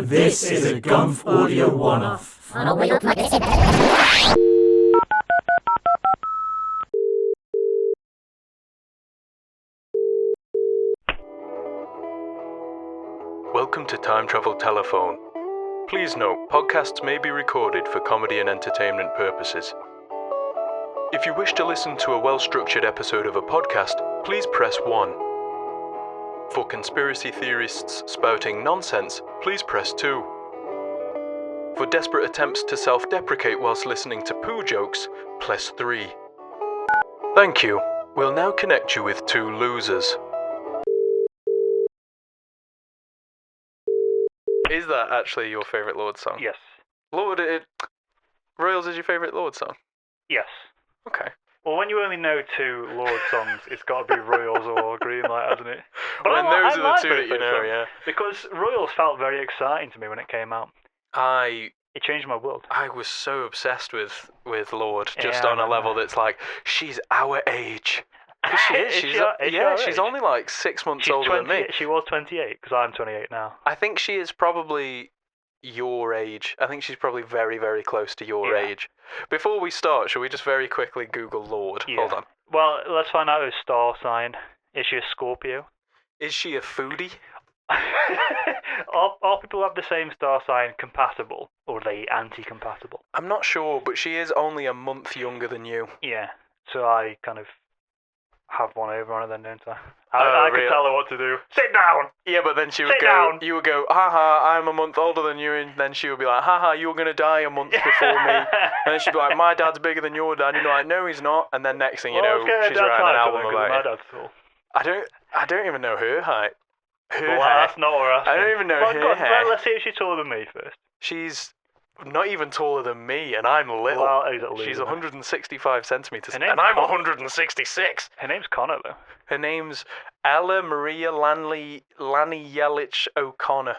This is a Gumf Audio One-Off. Welcome to Time Travel Telephone. Please note, podcasts may be recorded for comedy and entertainment purposes. If you wish to listen to a well-structured episode of a podcast, please press 1. For conspiracy theorists spouting nonsense, please press 2. For desperate attempts to self-deprecate whilst listening to poo jokes, press 3. Thank you. We'll now connect you with 2 losers. Is that actually your favourite Lord song? Yes. Royals is your favourite Lord song? Yes. Okay. Well, when you only know 2 Lord songs, it's got to be Royals or Greenlight, hasn't it? But Well, I those are the like two both that you those know, songs, yeah. Because Royals felt very exciting to me when it came out. It changed my world. I was so obsessed with Lord, just Yeah, on a level that's like, she's our age. 'Cause she is. Is she our She's age? only like 6 months She's older than me. She was 28, because I'm 28 now. I think she is probably your age. I think she's probably very, very close to your Yeah. age. Before we start, shall we just very quickly Google Lord? Yeah. Hold on. Well, let's find out her star sign. Is she a Scorpio? Is she a foodie? Are people who have the same star sign compatible, or are they anti-compatible? I'm not sure, but she is only a month younger than you. Yeah, so I kind of have one over on her then, don't I? Oh, I can really? tell her what to do. Sit down! Yeah, but then she would Sit go, down. you would go, haha, I'm a month older than you, and then she would be like, haha, you're going to die a month before me. And then she'd be like, my dad's bigger than your dad. And you're like, no, he's not. And then next thing you know, she's writing an album about my it. dad's tall. I don't even know her height. Her Well, hair. that's not what we're asking. I don't even know Well, her go on, hair. Let's see if she's taller than me first. She's not even taller than me, and I'm little. Well, exactly. She's 165 centimetres, Her and name's I'm Con- 166. Her name's Connor, though. Her name's Ella Maria Lanny Yelich O'Connor.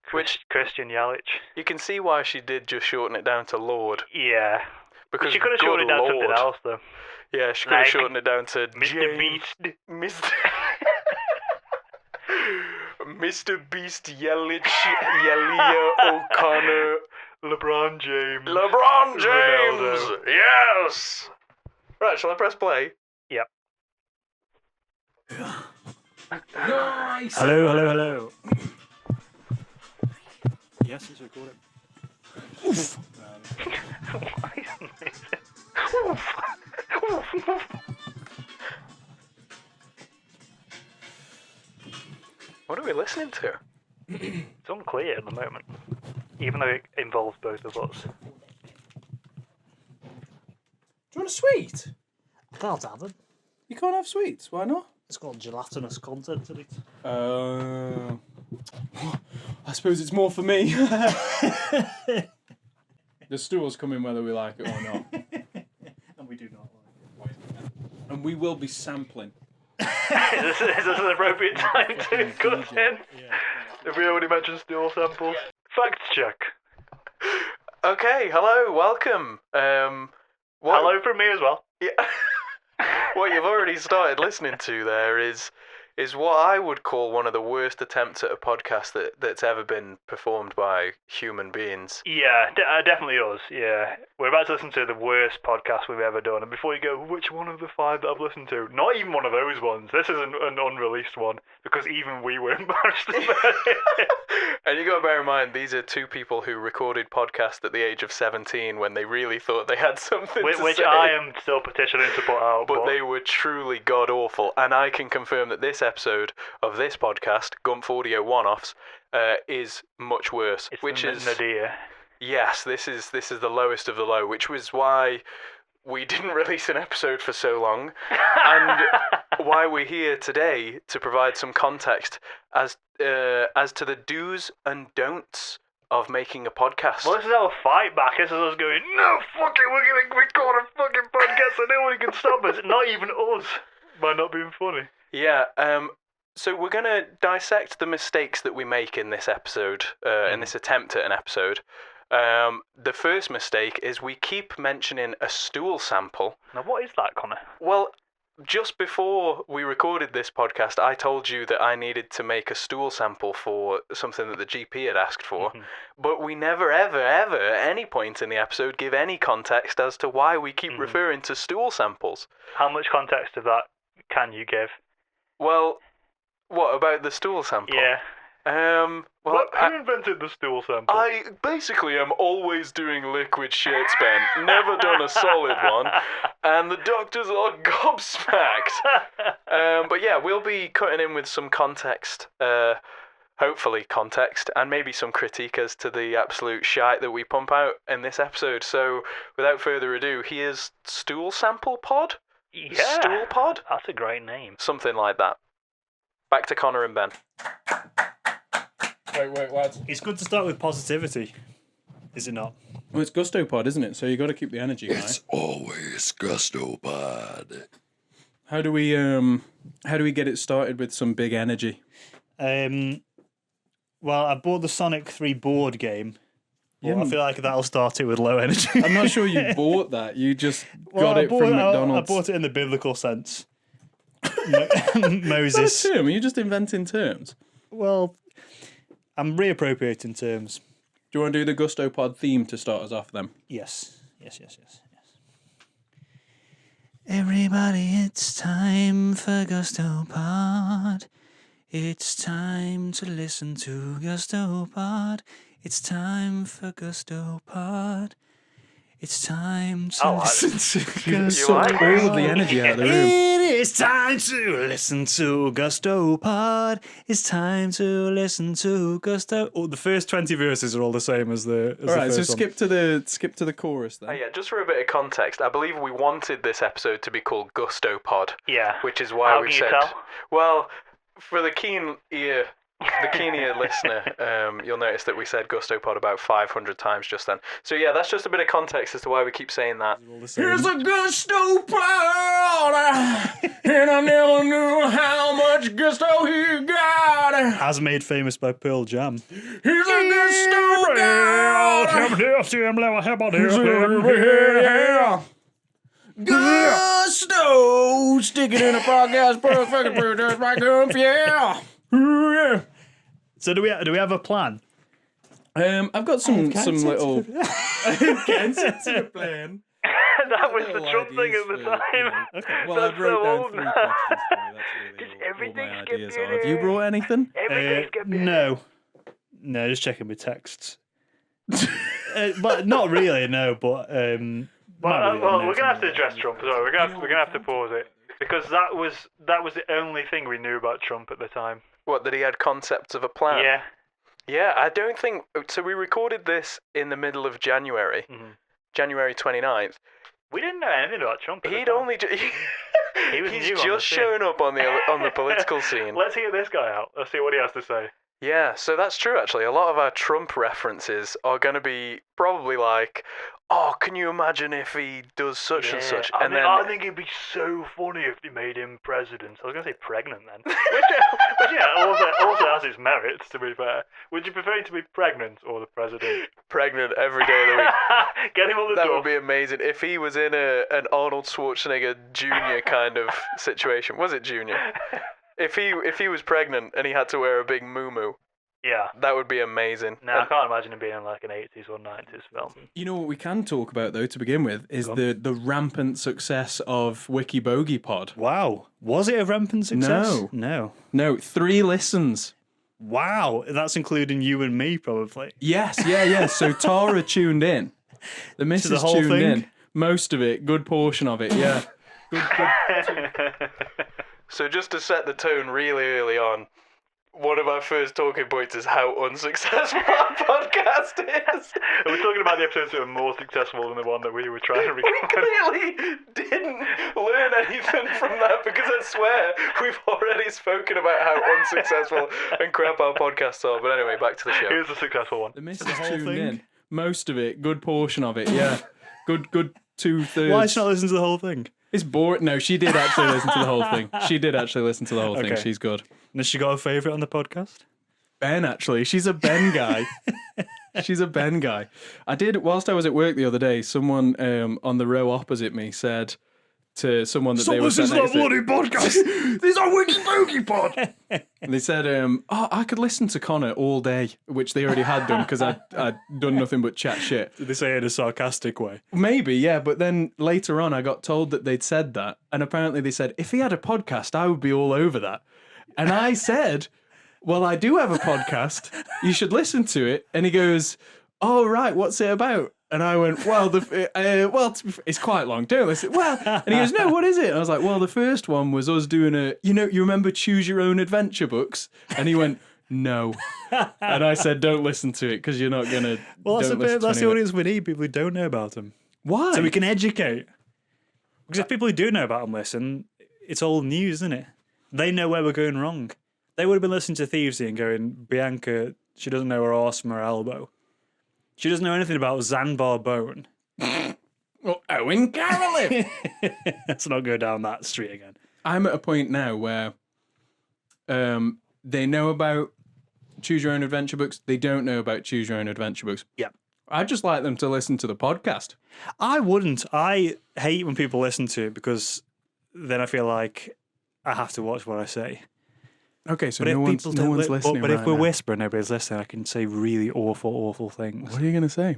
Christian Yelich. You can see why she did just shorten it down to Lord. Yeah. Because She could have good shortened it down to something Lord. else, though. Yeah, she could have Like shortened it down to Mr. Beast. Mr. Beast Yelich Yelia O'Connor. LeBron James. LeBron James! Ronaldo. Yes! Right, shall I press play? Yep. Nice. Hello. Yes, it's recording. Oof. Why isn't it? What are we listening to? It's unclear at the moment, even though it involves both of us. Do you want a sweet? I can't have it. You can't have sweets. Why not? It's got gelatinous content in it. I suppose it's more for me. The stool's coming whether we like it or not. And we do not like it. And we will be sampling. Is this an appropriate time to cut in? If we already mentioned stool samples. Fact check. Okay, hello, welcome. Hello from me as well. Yeah. What you've already started listening to there is what I would call one of the worst attempts at a podcast that's ever been performed by human beings. Yeah, definitely us, yeah. We're about to listen to the worst podcast we've ever done, and before you go, which one of the 5 that I've listened to? Not even one of those ones. This is an unreleased one, because even we were embarrassed about it. And you got to bear in mind, these are 2 people who recorded podcasts at the age of 17 when they really thought they had something to Which say. I am still petitioning to put out. But they were truly god-awful, and I can confirm that this episode of this podcast, Gumf Audio One-Offs, is much worse. It's which the is nadir. Yes, this is the lowest of the low, which was why we didn't release an episode for so long, and why we're here today to provide some context as to the do's and don'ts of making a podcast. Well, this is our fight back. This is us going, no, fuck it, we're going to record a fucking podcast and nobody can stop us. Not even us, by not being funny. Yeah, so we're going to dissect the mistakes that we make in this episode, in this attempt at an episode. The first mistake is we keep mentioning a stool sample. Now, what is that, Connor? Well, just before we recorded this podcast, I told you that I needed to make a stool sample for something that the GP had asked for, but we never, ever, ever, at any point in the episode, give any context as to why we keep referring to stool samples. How much context of that can you give? Well, what about the stool sample? Yeah. Well, Who invented the stool sample? I basically am always doing liquid shit spent, never done a solid one, and the doctors are gobsmacked. But yeah, we'll be cutting in with some context, hopefully context, and maybe some critique as to the absolute shite that we pump out in this episode. So without further ado, here's Stool Sample Pod? Yeah. Stool Pod? That's a great name. Something like that. Back to Connor and Ben. Wait, lads. It's good to start with positivity, is it not? Well, it's Gustopod, isn't it? So you got to keep the energy high. It's always Gustopod. How do we get it started with some big energy? Well, I bought the Sonic 3 board game. Yeah. I feel like that'll start it with low energy. I'm not sure you bought that. You just Well, got it from I McDonald's. bought it in the biblical sense. Is that a Moses. term? Are you just inventing terms? Well, I'm reappropriating terms. Do you want to do the Gustopod theme to start us off then? Yes. Everybody, it's time for Gustopod. It's time to listen to Gustopod. It's time for Gustopod. It's time to listen to You sucked all of the energy out of the room. It is time to listen to Gustopod. It's time to listen to Gusto. Oh, the first 20 verses are all the same as the. All right, so first one. skip to the chorus then. Oh, yeah, just for a bit of context, I believe we wanted this episode to be called Gustopod. Yeah. Which is why How we can you said, tell? well, for the keen ear listener, you'll notice that we said Gustopod about 500 times just then. So yeah, that's just a bit of context as to why we keep saying that. Here's a Gustopod, and I never knew how much gusto he got. As made famous by Pearl Jam. Here's a Gustopod. Gusto, stick it in a podcast, fucking produce my Gumf, yeah. So do we have a plan? I've got some little. Can't sit to the plan. That was the Little Trump thing ideas at the for, time. Well, That's I wrote so down old 3 now. questions for you. That's really Just all my everything's ideas getting are. Have you brought anything? Everything's getting No, just checking my texts. But not really, no. But Well, we're gonna have to address Trump as well. We're gonna have to pause it because that was the only thing we knew about Trump at the time. What, that he had concepts of a plan? Yeah. Yeah, I don't think... So we recorded this in the middle of January, January 29th. We didn't know anything about Trump. At the He'd time. only... He was He's new on the just scene. shown up on the political scene. Let's hear this guy out. Let's see what he has to say. Yeah, so that's true, actually. A lot of our Trump references are going to be probably like, oh, can you imagine if he does such and such? And I think it'd be so funny if they made him president. I was going to say pregnant then. which yeah, also has its merits, to be fair. Would you prefer him to be pregnant or the president? pregnant every day of the week. Get him on the That door. would be amazing. If he was in an Arnold Schwarzenegger Jr. kind of situation. Was it Jr.? If he was pregnant and he had to wear a big muumuu, Yeah. that would be amazing. No, I can't imagine him being in like an 80s or 90s film. You know what we can talk about though to begin with is the rampant success of Wiki Bogey Pod. wow, was it a rampant success? No. No, 3 listens. Wow, that's including you and me, probably. Yes, yeah. So Tara tuned in. The missus whole tuned thing? in. Most of it, good portion of it, yeah. Good. So just to set the tone really early on, one of our first talking points is how unsuccessful our podcast is. We're talking about the episodes that are more successful than the one that we were trying to We record. clearly didn't learn anything from that because I swear we've already spoken about how unsuccessful and crap our podcasts are. But anyway, back to the show. Here's the successful one. The missus whole tuned thing? in. Most of it, good portion of it, yeah. Good 2/3. Why should I not listen to the whole thing? It's boring. No, she did actually listen to the whole thing. She did actually listen to the whole thing. Okay. She's good. And has she got a favourite on the podcast? Ben, actually. She's a Ben guy. She's a Ben guy. Whilst I was at work the other day, someone on the row opposite me said, to someone that So they were this is sat not next to. bloody podcast. This is a Wiki Boogie pod. And they said, I could listen to Connor all day, which they already had done because I'd done nothing but chat shit. Did they say it in a sarcastic way? Maybe, yeah, but then later on I got told that they'd said that, and apparently they said, if he had a podcast, I would be all over that. And I said, well, I do have a podcast. You should listen to it. And he goes, oh, right, what's it about? And I went, well, it's quite long. Don't listen. Well, and he goes, no, what is it? And I was like, well, the first one was us doing you remember Choose Your Own Adventure books? And he went, no. And I said, don't listen to it because you're not gonna. Well, that's that's the audience we need. People who don't know about them, Why? so we can educate. Because if people who do know about them listen, it's old news, isn't it? They know where we're going wrong. They would have been listening to Thievesy and going, Bianca, she doesn't know her arse from her elbow. She doesn't know anything about Zanbar Bone. Well, Owen Carolyn. Let's not go down that street again. I'm at a point now where they know about Choose Your Own Adventure books. They don't know about Choose Your Own Adventure books. Yeah. I'd just like them to listen to the podcast. I wouldn't. I hate when people listen to it because then I feel like I have to watch what I say. Okay, so But no one's listening. But if right we're now. whispering, nobody's listening, I can say really awful things. What are you going to say?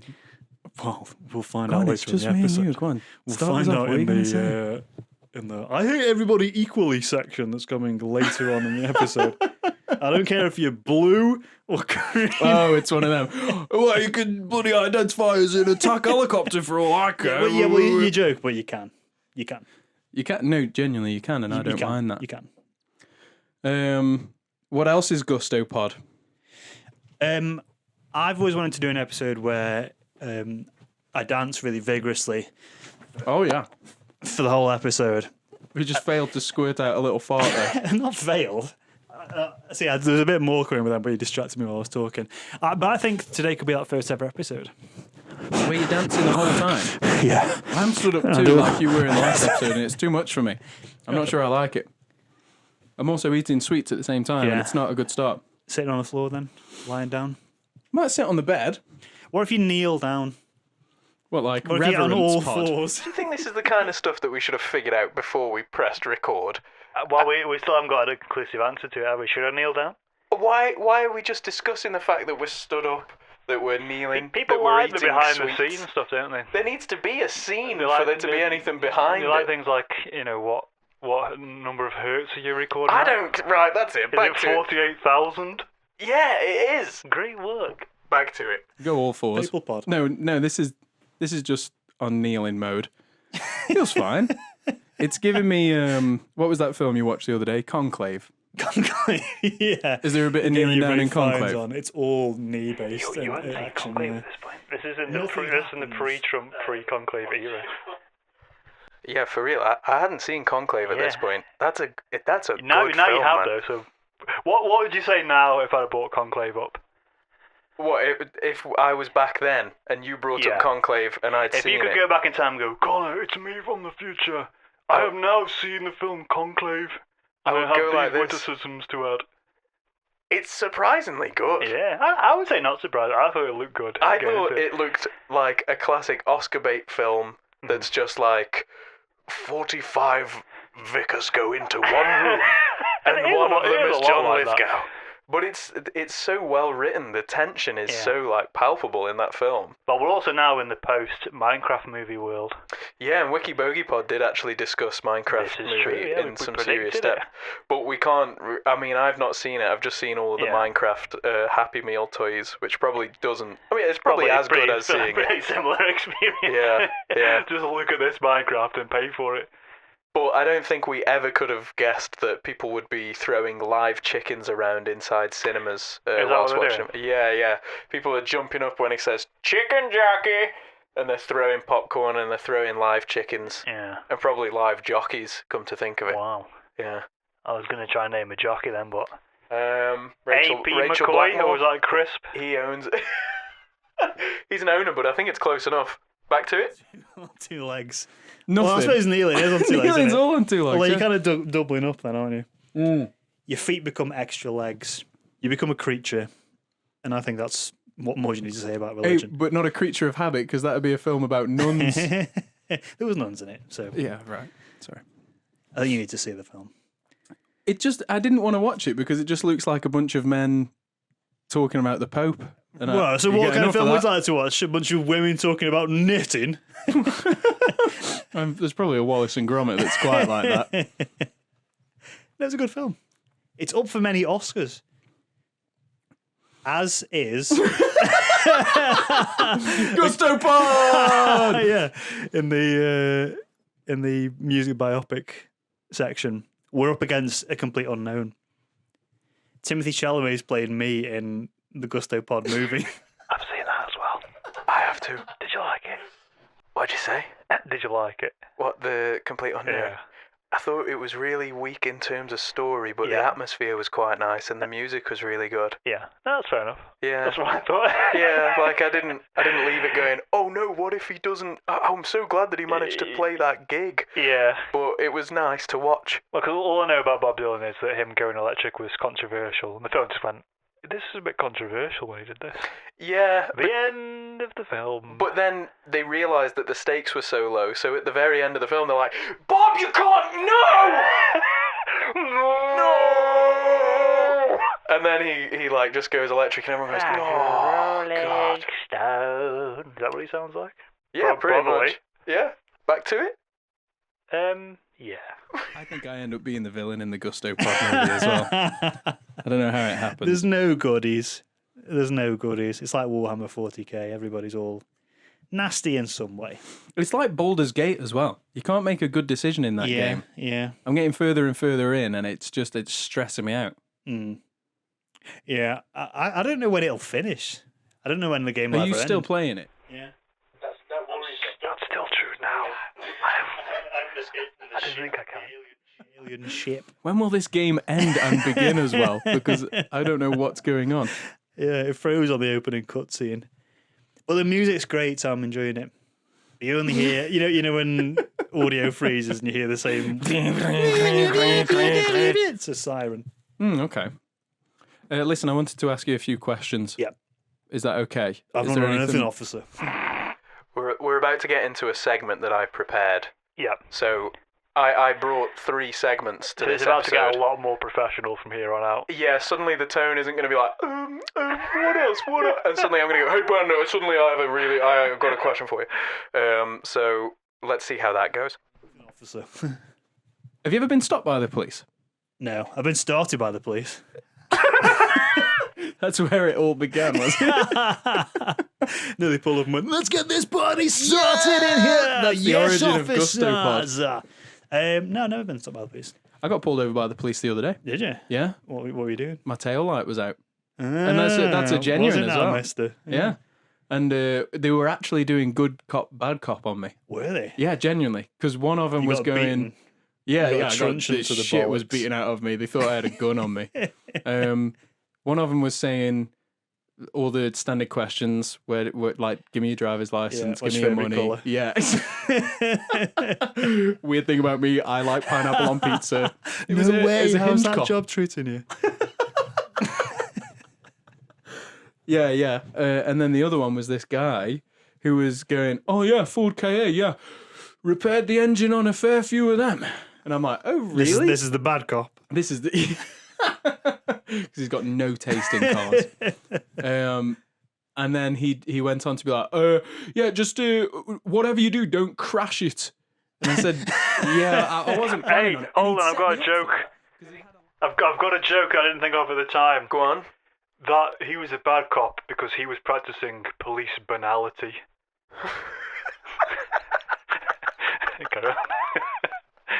Well, we'll find Go out on, later it's just in the me and episode. you. Go on. We'll Start find us off. out What are you in going to say? the I hate everybody equally section that's coming later on in the episode. I don't care if you're blue or green. Oh, it's one of them. Well, you can bloody identify as an attack helicopter for all I care. Well, you joke, but you can. You can. You can. No, genuinely, you can, and I don't mind that. You can. What else is Gusto Pod? I've always wanted to do an episode where I dance really vigorously Oh yeah, for the whole episode. we just failed to squirt out a little fart there. Not failed. See, there was a bit more coming with that, but you distracted me while I was talking. But I think today could be that first ever episode. Were you dancing the whole time? Yeah. I'm stood up too, like you were in the last episode, and it's too much for me. I'm not sure I like it. I'm also eating sweets at the same time, and Yeah. it's not a good start. Sitting on the floor then, lying down. Might sit on the bed. What if you kneel down? What, like What if you're on all reverence pod? fours? Do you think this is the kind of stuff that we should have figured out before we pressed record? Well, we still haven't got a conclusive answer to it, have we? Should I kneel down? Why are we just discussing the fact that we're stood up, that we're kneeling, People that we're like the eating behind sweets? the scenes stuff, don't they? There needs to be a scene They for like- there to be they- anything behind You like it. things like, what number of hertz are you recording I at? don't. Right, that's it. Is Back it to it. 48,000? Yeah, it is. Great work. Back to it. Go all fours. People pod. No, this is just on kneeling mode. Feels fine. It's giving me what was that film you watched the other day? Conclave. Yeah. Is there a bit of kneeling down in Conclave? On. It's all knee based. You haven't seen action. Conclave Yeah. at this point. This is in Nothing the pre-Trump, pre-Conclave era. Yeah, for real. I hadn't seen Conclave at this Yeah. point. That's a Now good you film, have man. though. So, what would you say now if I had brought Conclave up? What if I was back then and you brought Yeah. up Conclave and I'd If seen you could it? go back in time and go, Connor, it's me from the future. I have now seen the film Conclave. I And would I have go these like this. witticisms to add. It's surprisingly good. Yeah, I would say not surprised. I thought it looked good. I going thought into it looked like a classic Oscar bait film that's just like 45 vicars go into one room It and is one a of lot- it them is is a lot John like that. Lithgow. But it's so well written. The tension is Yeah. so like palpable in that film. But we're also now in the post-Minecraft movie world. Yeah, and Wiki Bogey Pod did actually discuss Minecraft This is movie true, yeah, in we some predicted serious it. depth. But we can't. I mean, I've not seen it. I've just seen all of the Yeah. Minecraft Happy Meal toys, which probably doesn't. I mean, it's probably as good as seeing pretty it. similar experience. Yeah, yeah. Just look at this Minecraft and pay for it. But I don't think we ever could have guessed that people would be throwing live chickens around inside cinemas that whilst what they're watching them. Yeah, yeah. People are jumping up when he says "chicken jockey," and they're throwing popcorn and they're throwing live chickens Yeah. and probably live jockeys. Come to think of it, Wow. yeah. I was going to try and name a jockey then, but... Rachel A.P. Rachel McCoy, Blackmore. or was that Crisp? He owns. He's an owner, but I think it's close enough. Back to it. 2 legs. Nothing. Well, I suppose kneeling is on 2 legs. Kneeling's Isn't it? all on 2 legs. Well, you're yeah. kind of doubling up then, aren't you? Your feet become extra legs. You become a creature. And I think that's what more you need to say about Hey, religion. but not a creature of habit, because that would be a film about nuns. There was nuns in it, so. Yeah, right. Sorry. I think you need to see the film. I didn't want to watch it because it just looks like a bunch of men talking about the Pope. And Well, so you what get kind of enough film would you that. like to watch? A bunch of women talking about knitting? There's probably a Wallace and Gromit that's quite like that. That's a good film. It's up for many Oscars. As is... Gusto Pod! yeah, in the music biopic section, we're up against a complete unknown. Timothy Chalamet's playing me in the Gusto Pod movie. I've seen that as well. I have to. Did you like it? What'd you say? Did you like it? What, the complete unknown? Yeah. I thought it was really weak in terms of story, but the Yeah. atmosphere was quite nice and the music was really good. Yeah. No, that's fair enough. Yeah. That's what I thought. Yeah, like I didn't leave it going, oh no, what if he doesn't? I'm so glad that he managed to play that gig. Yeah. But it was nice to watch. Well, because all I know about Bob Dylan is that him going electric was controversial, and the film just went, this is a bit controversial when he did this. Yeah, The end of the film. but then they realised that the stakes were so low, so at the very end of the film they're like, Bob, you can't, no! No! And then he like just goes electric and everyone goes, oh, God. Stone. Is that what he sounds like? Yeah, pretty Probably. much. Yeah, back to it. Yeah. I think I end up being the villain in the Gusto Pod movie as well. I don't know how it happened. There's no goodies. There's no goodies. It's like Warhammer 40k. Everybody's all nasty in some way. It's like Baldur's Gate as well. You can't make a good decision in that game. Yeah. I'm getting further and further in, and it's stressing me out. Mm. Yeah. I don't know when it'll finish. I don't know when the game will Are you ever still end. playing it? Yeah. That's still true now. I don't think I can. Alien ship. When will this game end and begin as well? Because I don't know what's going on. Yeah, it froze on the opening cutscene. Well, the music's great, so I'm enjoying it. You only hear, you know when audio freezes and you hear the same. It's a siren. Okay. Listen, I wanted to ask you a few questions. Yep. Is that okay? I've Is not there run anything, officer. We're about to get into a segment that I prepared. Yeah. So I brought 3 segments to So this it's about to episode. get a lot more professional from here on out. Yeah, suddenly the tone isn't going to be like, what else? And suddenly I'm going to go, hey, Brando, suddenly I've got a question for you. So let's see how that goes. Officer. Have you ever been stopped by the police? No, I've been started by the police. That's where it all began, wasn't it? No, they pull up and went, let's get this party started in here. That's the origin of Gusto Pod. No, I've never been stopped by the police. I got pulled over by the police the other day. Did you? Yeah, What were you doing? my tail light was out. And that's a genuine was it as now, well. mister? Yeah. And they were actually doing good cop, bad cop on me. Were they? Yeah, genuinely. Because one of them You was got going... beaten. Yeah, You got yeah, I got truncheon the to the shit was bollocks. beaten out of me. They thought I had a gun on me. One of them was saying all the standard questions where like, give me your driver's license, what's give me your your favourite money. colour? Yeah. Weird thing about me, I like pineapple on pizza. It was No way. it was a How's hinge that cop. job treating you? Yeah, yeah. And then the other one was this guy who was going, oh yeah, Ford KA, yeah. Repaired the engine on a fair few of them. And I'm like, oh really? This is the bad cop. This is the because he's got no taste in cars. And then he went on to be like, yeah, just whatever you do, don't crash it. And I said, yeah, I wasn't planning Hey, on it. hold on, I've got a joke. I've got a joke I didn't think of at the time. Go on. That he was a bad cop because he was practicing police banality. Carry on.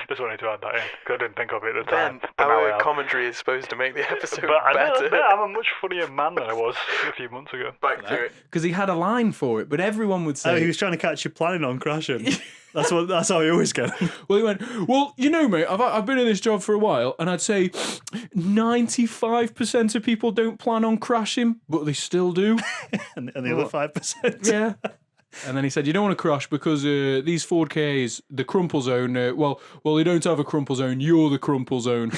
Just wanted to add that in because I didn't think of it at the time. Ben, but now I our have. commentary is supposed to make the episode But I know better. that I'm a much funnier man than I was a few months ago. Back to it. Because he had a line for it, but everyone would say, Oh, he was trying to catch you planning on crashing. That's how he always get him. well, he went, well, you know, mate, I've been in this job for a while, and I'd say 95% of people don't plan on crashing, but they still do. And the other 5%. Yeah. And then he said, you don't want to crash because these Ford KAs, the crumple zone, well, they don't have a crumple zone. You're the crumple zone.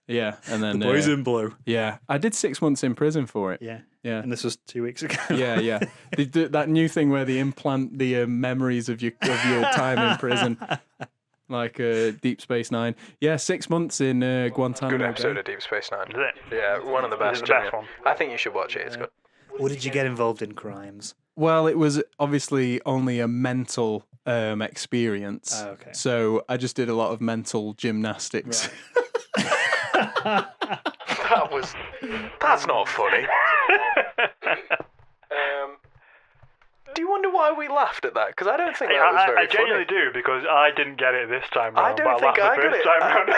Yeah. And then... Boys in blue. Yeah. I did 6 months in prison for it. Yeah. Yeah. And this was 2 weeks ago. Yeah, yeah. They do that new thing where they implant the memories of your time in prison. like Deep Space Nine. Yeah, 6 months in Guantanamo Good episode Bay. of Deep Space Nine. Is it? Yeah, one of the best. Is it the best genuine. one? I think you should watch it. It's good. What did you get involved in crimes? Well, it was obviously only a mental experience. Oh, okay. So I just did a lot of mental gymnastics. That's not funny. Do you wonder why we laughed at that? Because I don't think that was very I genuinely funny. do, because I didn't get it this time round. I don't but think I I laughed the got first it. time round.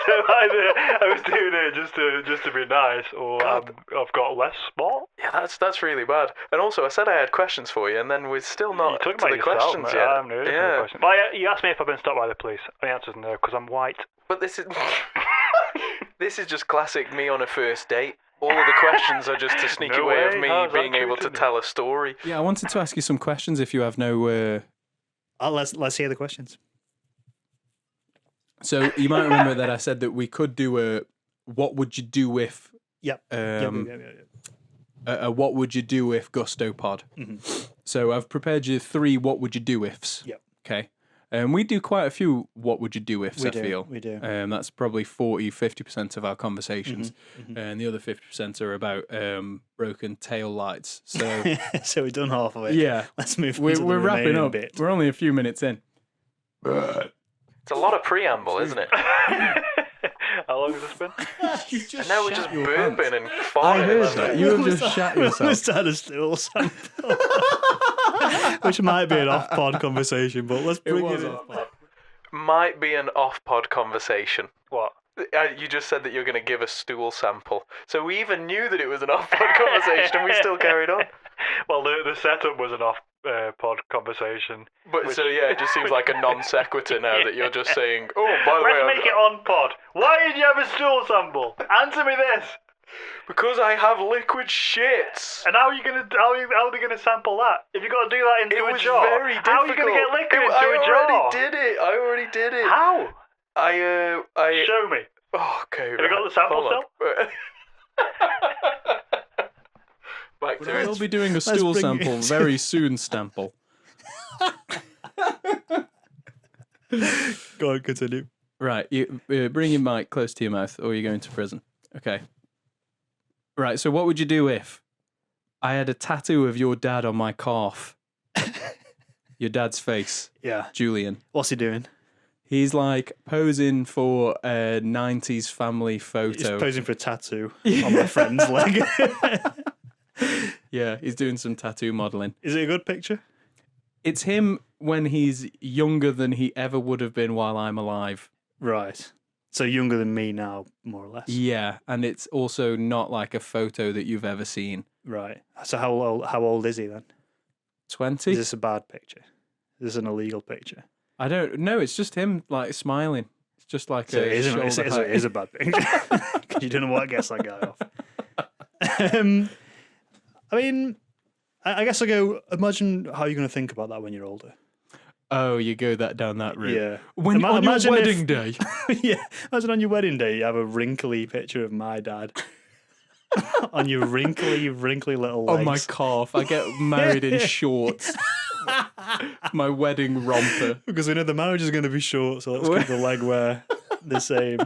So either I was doing it just to be nice, or God. I've got less smart. Yeah, that's really bad. And also, I said I had questions for you, and then we're still You not took to about the yourself, questions mate. yet. I haven't heard it from the question. Well, you asked me if I've been stopped by the police. The answer's no, because I'm white. But this is this is just classic me on a first date. All of the questions are just a sneaky No way way. of me How's that being able to treated? tell a story. Yeah, I wanted to ask you some questions if you have no... Let's hear the questions. So you might remember that I said that we could do a what would you do if... Yep. A what would you do if Gusto pod. So I've prepared you 3 what would you do ifs. Yep. Okay. We do quite a few what would you do ifs, I feel. We do. That's probably 40-50% of our conversations. And the other 50% are about broken tail lights. So So we've done half of it. yeah, Let's move on we're to the wrapping remaining up. bit. We're only a few minutes in. It's a lot of preamble, isn't it? How long has this been? And now we're just burping and I farting. heard that. You have just shat We yourself. almost had a stool sample. Which might be an off-pod conversation, but let's bring it in. Might be an off-pod conversation. What? You just said that you're going to give a stool sample. So we even knew that it was an off-pod conversation and we still carried on. Well, the setup was an off-pod conversation. But so yeah, it just seems like a non sequitur now that you're just saying, oh, by the way, Let's make it on pod. Why did you have a stool sample? Answer me this. because I have liquid shits. And how are they gonna sample that? If you got to do that into It a was jar, very difficult. how are you gonna get liquid into a I jar? already did it. How? I Show me. Oh, okay. Have you got the sample still? Back to We'll it. be doing a stool bring sample it- very soon, Stample. Go on, continue. Right, you bring your mic close to your mouth or you're going to prison. Okay. Right, so what would you do if I had a tattoo of your dad on my calf? Your dad's face, Yeah. Julian. What's he doing? He's like posing for a 90s family He's photo. posing for a tattoo on my friend's leg. Yeah, he's doing some tattoo modeling. Is it a good picture? It's him when he's younger than he ever would have been while I'm alive. Right. So younger than me now, more or less. Yeah, and it's also not like a photo that you've ever seen. Right. So how old is he then? 20? Is this a bad picture? Is this an illegal picture? I don't know. It's just him like smiling. It's just like So it shoulder is height. a bad picture. 'Cause you don't know what gets that guy off. I mean, I guess I go, imagine how you're going to think about that when you're older. Oh, you go down that route. Yeah. When on your Imagine if- wedding day. Yeah. Imagine on your wedding day, you have a wrinkly picture of my dad on your wrinkly little legs. On my calf. I get married in shorts. My wedding romper. Because we know the marriage is going to be short, so let's keep the leg wear the same.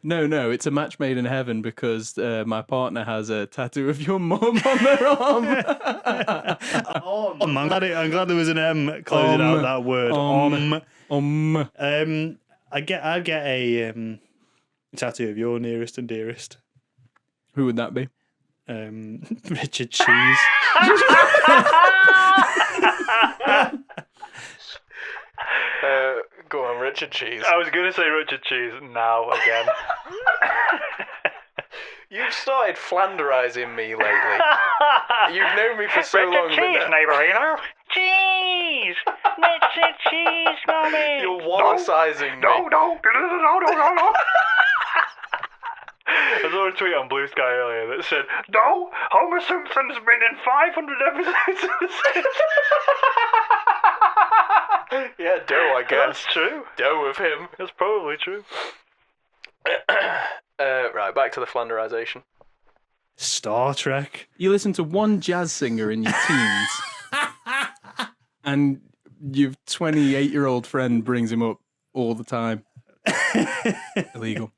No, it's a match made in heaven because my partner has a tattoo of your mum on their arm. I'm glad there was an M closing out that word. I'd get a tattoo of your nearest and dearest. Who would that be? Richard Cheese. Go on, Richard Cheese. I was gonna say Richard Cheese now again. You've started Flanderizing me lately. You've known me for so Richard long. Cheese, But neighbour. Cheese! Richard Cheese, mommy! you're Wallaceizing me. No. I saw a tweet on Blue Sky earlier that said, no, Homer Simpson's been in 500 episodes of The Simpsons. Yeah, Doe, I guess. That's true. Doe of him. That's probably true. Right, back to the Flanderization. Star Trek. You listen to one jazz singer in your teens, and your 28-year-old friend brings him up all the time. Illegal.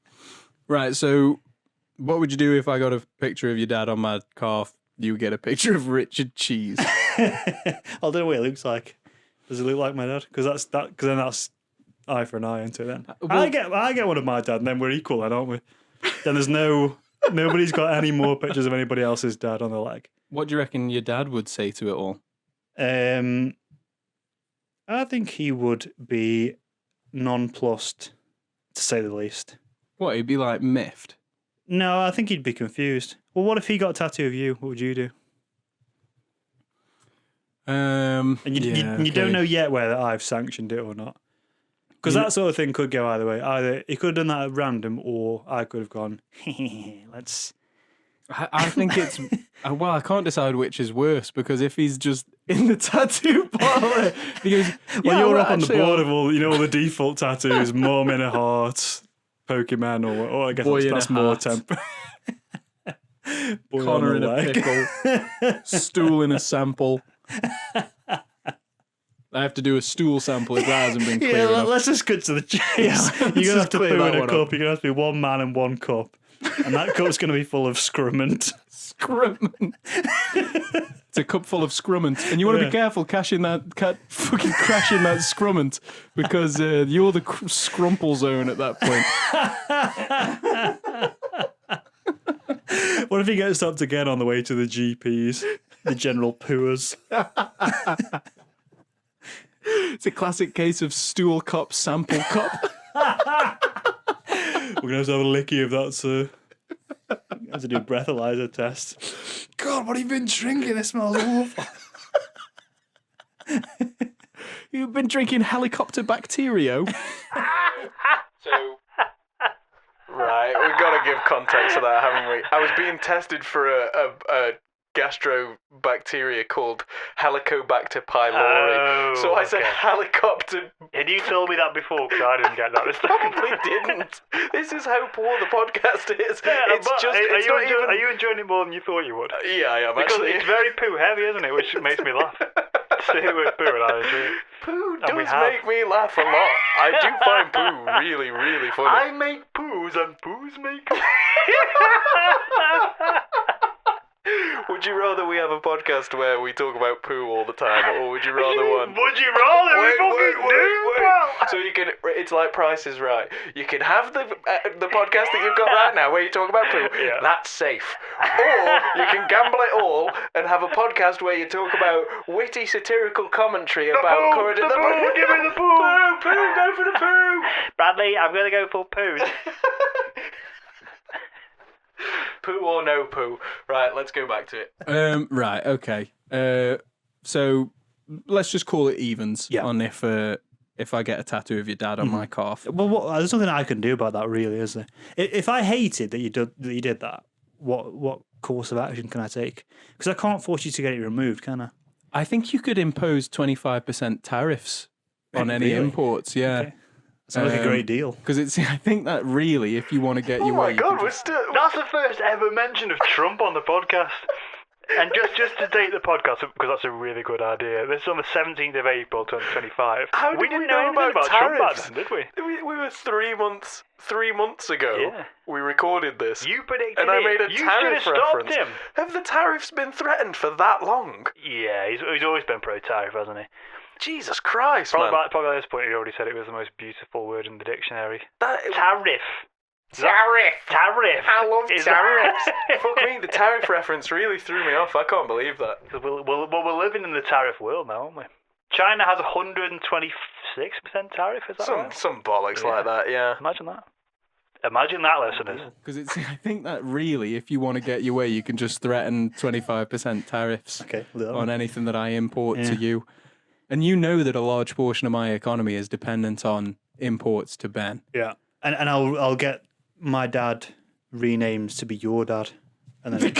Right, so what would you do if I got a picture of your dad on my calf? You get a picture of Richard Cheese. I don't know what it looks like. Does it look like my dad? Because then that's eye for an eye, isn't it? Then Well- I get one of my dad, and then we're equal, then, aren't we? Then there's nobody's got any more pictures of anybody else's dad on their leg. What do you reckon your dad would say to it all? I think he would be nonplussed, to say the least. What, he'd be like miffed? No, I think he'd be confused. Well, what if he got a tattoo of you? What would you do? And you don't know yet whether I've sanctioned it or not. Because that sort of thing could go either way. Either he could have done that at random, or I could have gone, let's... I think it's... Well, I can't decide which is worse, because if he's just in the tattoo parlor, he goes, Well, you're up on the actually, board of all the default tattoos, mom in a heart, Pokemon, or I guess Boy in that's a more hat. temper. Boy Connor on in the a leg. pickle, stool in a sample. I have to do a stool sample if that hasn't been clear enough. Let's just get to the chase. let's You're going to just have to clear poo that in a one cup. up. You're going to have to be one man and one cup. And that cup's going to be full of scrummant. Scrummant. It's a cup full of scrummant, and you want to be careful fucking crashing that scrummant, because you're the scrumple zone at that point. What if he gets stopped again on the way to the GPs? The general pooers. It's a classic case of stool cup, sample cup. We're going to have a licky of that, sir. Have to do a breathalyzer test. God, what have you been drinking? It smells awful. You've been drinking helicopter bacteria. Right, we've got to give context to that, haven't we? I was being tested for a gastrobacteria called Helicobacter pylori. So I said okay. helicopter. Had you told me that before? Because I didn't get that. Probably didn't. This is how poor the podcast is. Yeah, It's but just. are It's not even. are you enjoying it more than you thought you would? Yeah, I am Because actually. it's very poo heavy, isn't it? Which makes me laugh. Say the word poo and I enjoy it. Poo And we does have. make me laugh a lot. I do find poo really, really funny. I make poos and poos make. Would you rather we have a podcast where we talk about poo all the time, or would you rather one? Would you rather? We fucking do, pal. So you can. It's like Price is Right. You can have the podcast that you've got right now where you talk about poo. Yeah. That's safe. Or you can gamble it all and have a podcast where you talk about witty satirical commentary about poo, current. the poo, give me the poo. Poo, go for the poo. Bradley, I'm going to go for poos. Poo or no poo. Right, let's go back to it. Right, okay. So let's just call it evens on if I get a tattoo of your dad on my calf. Well, there's nothing I can do about that, really, is there? If I hated that you did that, what course of action can I take? Because I can't force you to get it removed, can I? I think you could impose 25% tariffs on any Really? imports, yeah. Okay. Sounds like a great deal. Because I think that really, if you want to get Oh your my way, you god, can we're just- still. That's the first ever mention of Trump on the podcast. And just to date the podcast, because that's a really good idea. This is on the 17th of April, 2025. How did we didn't know anything about Trump back tariffs? then, did we? We were 3 months ago. Yeah. We recorded this. You predicted and I it. made a You should tariff have stopped reference. him. Have the tariffs been threatened for that long? Yeah, he's always been pro-tariff, hasn't he? Jesus Christ, Probably man. by this point, he already said it was the most beautiful word in the dictionary. That, Tariff. tariff. Tariff. I love Is- tariffs. Fuck me, the tariff reference really threw me off. I can't believe that. We're living in the tariff world now, aren't we? China has 126% tariff, is that right? Some bollocks like that, yeah. Imagine that. Imagine that, listeners. Because I think that really, if you want to get your way, you can just threaten 25% tariffs Okay, on anything that I import Yeah. to you. And you know that a large portion of my economy is dependent on imports to Ben. Yeah, and I'll get my dad renamed to be your dad, and then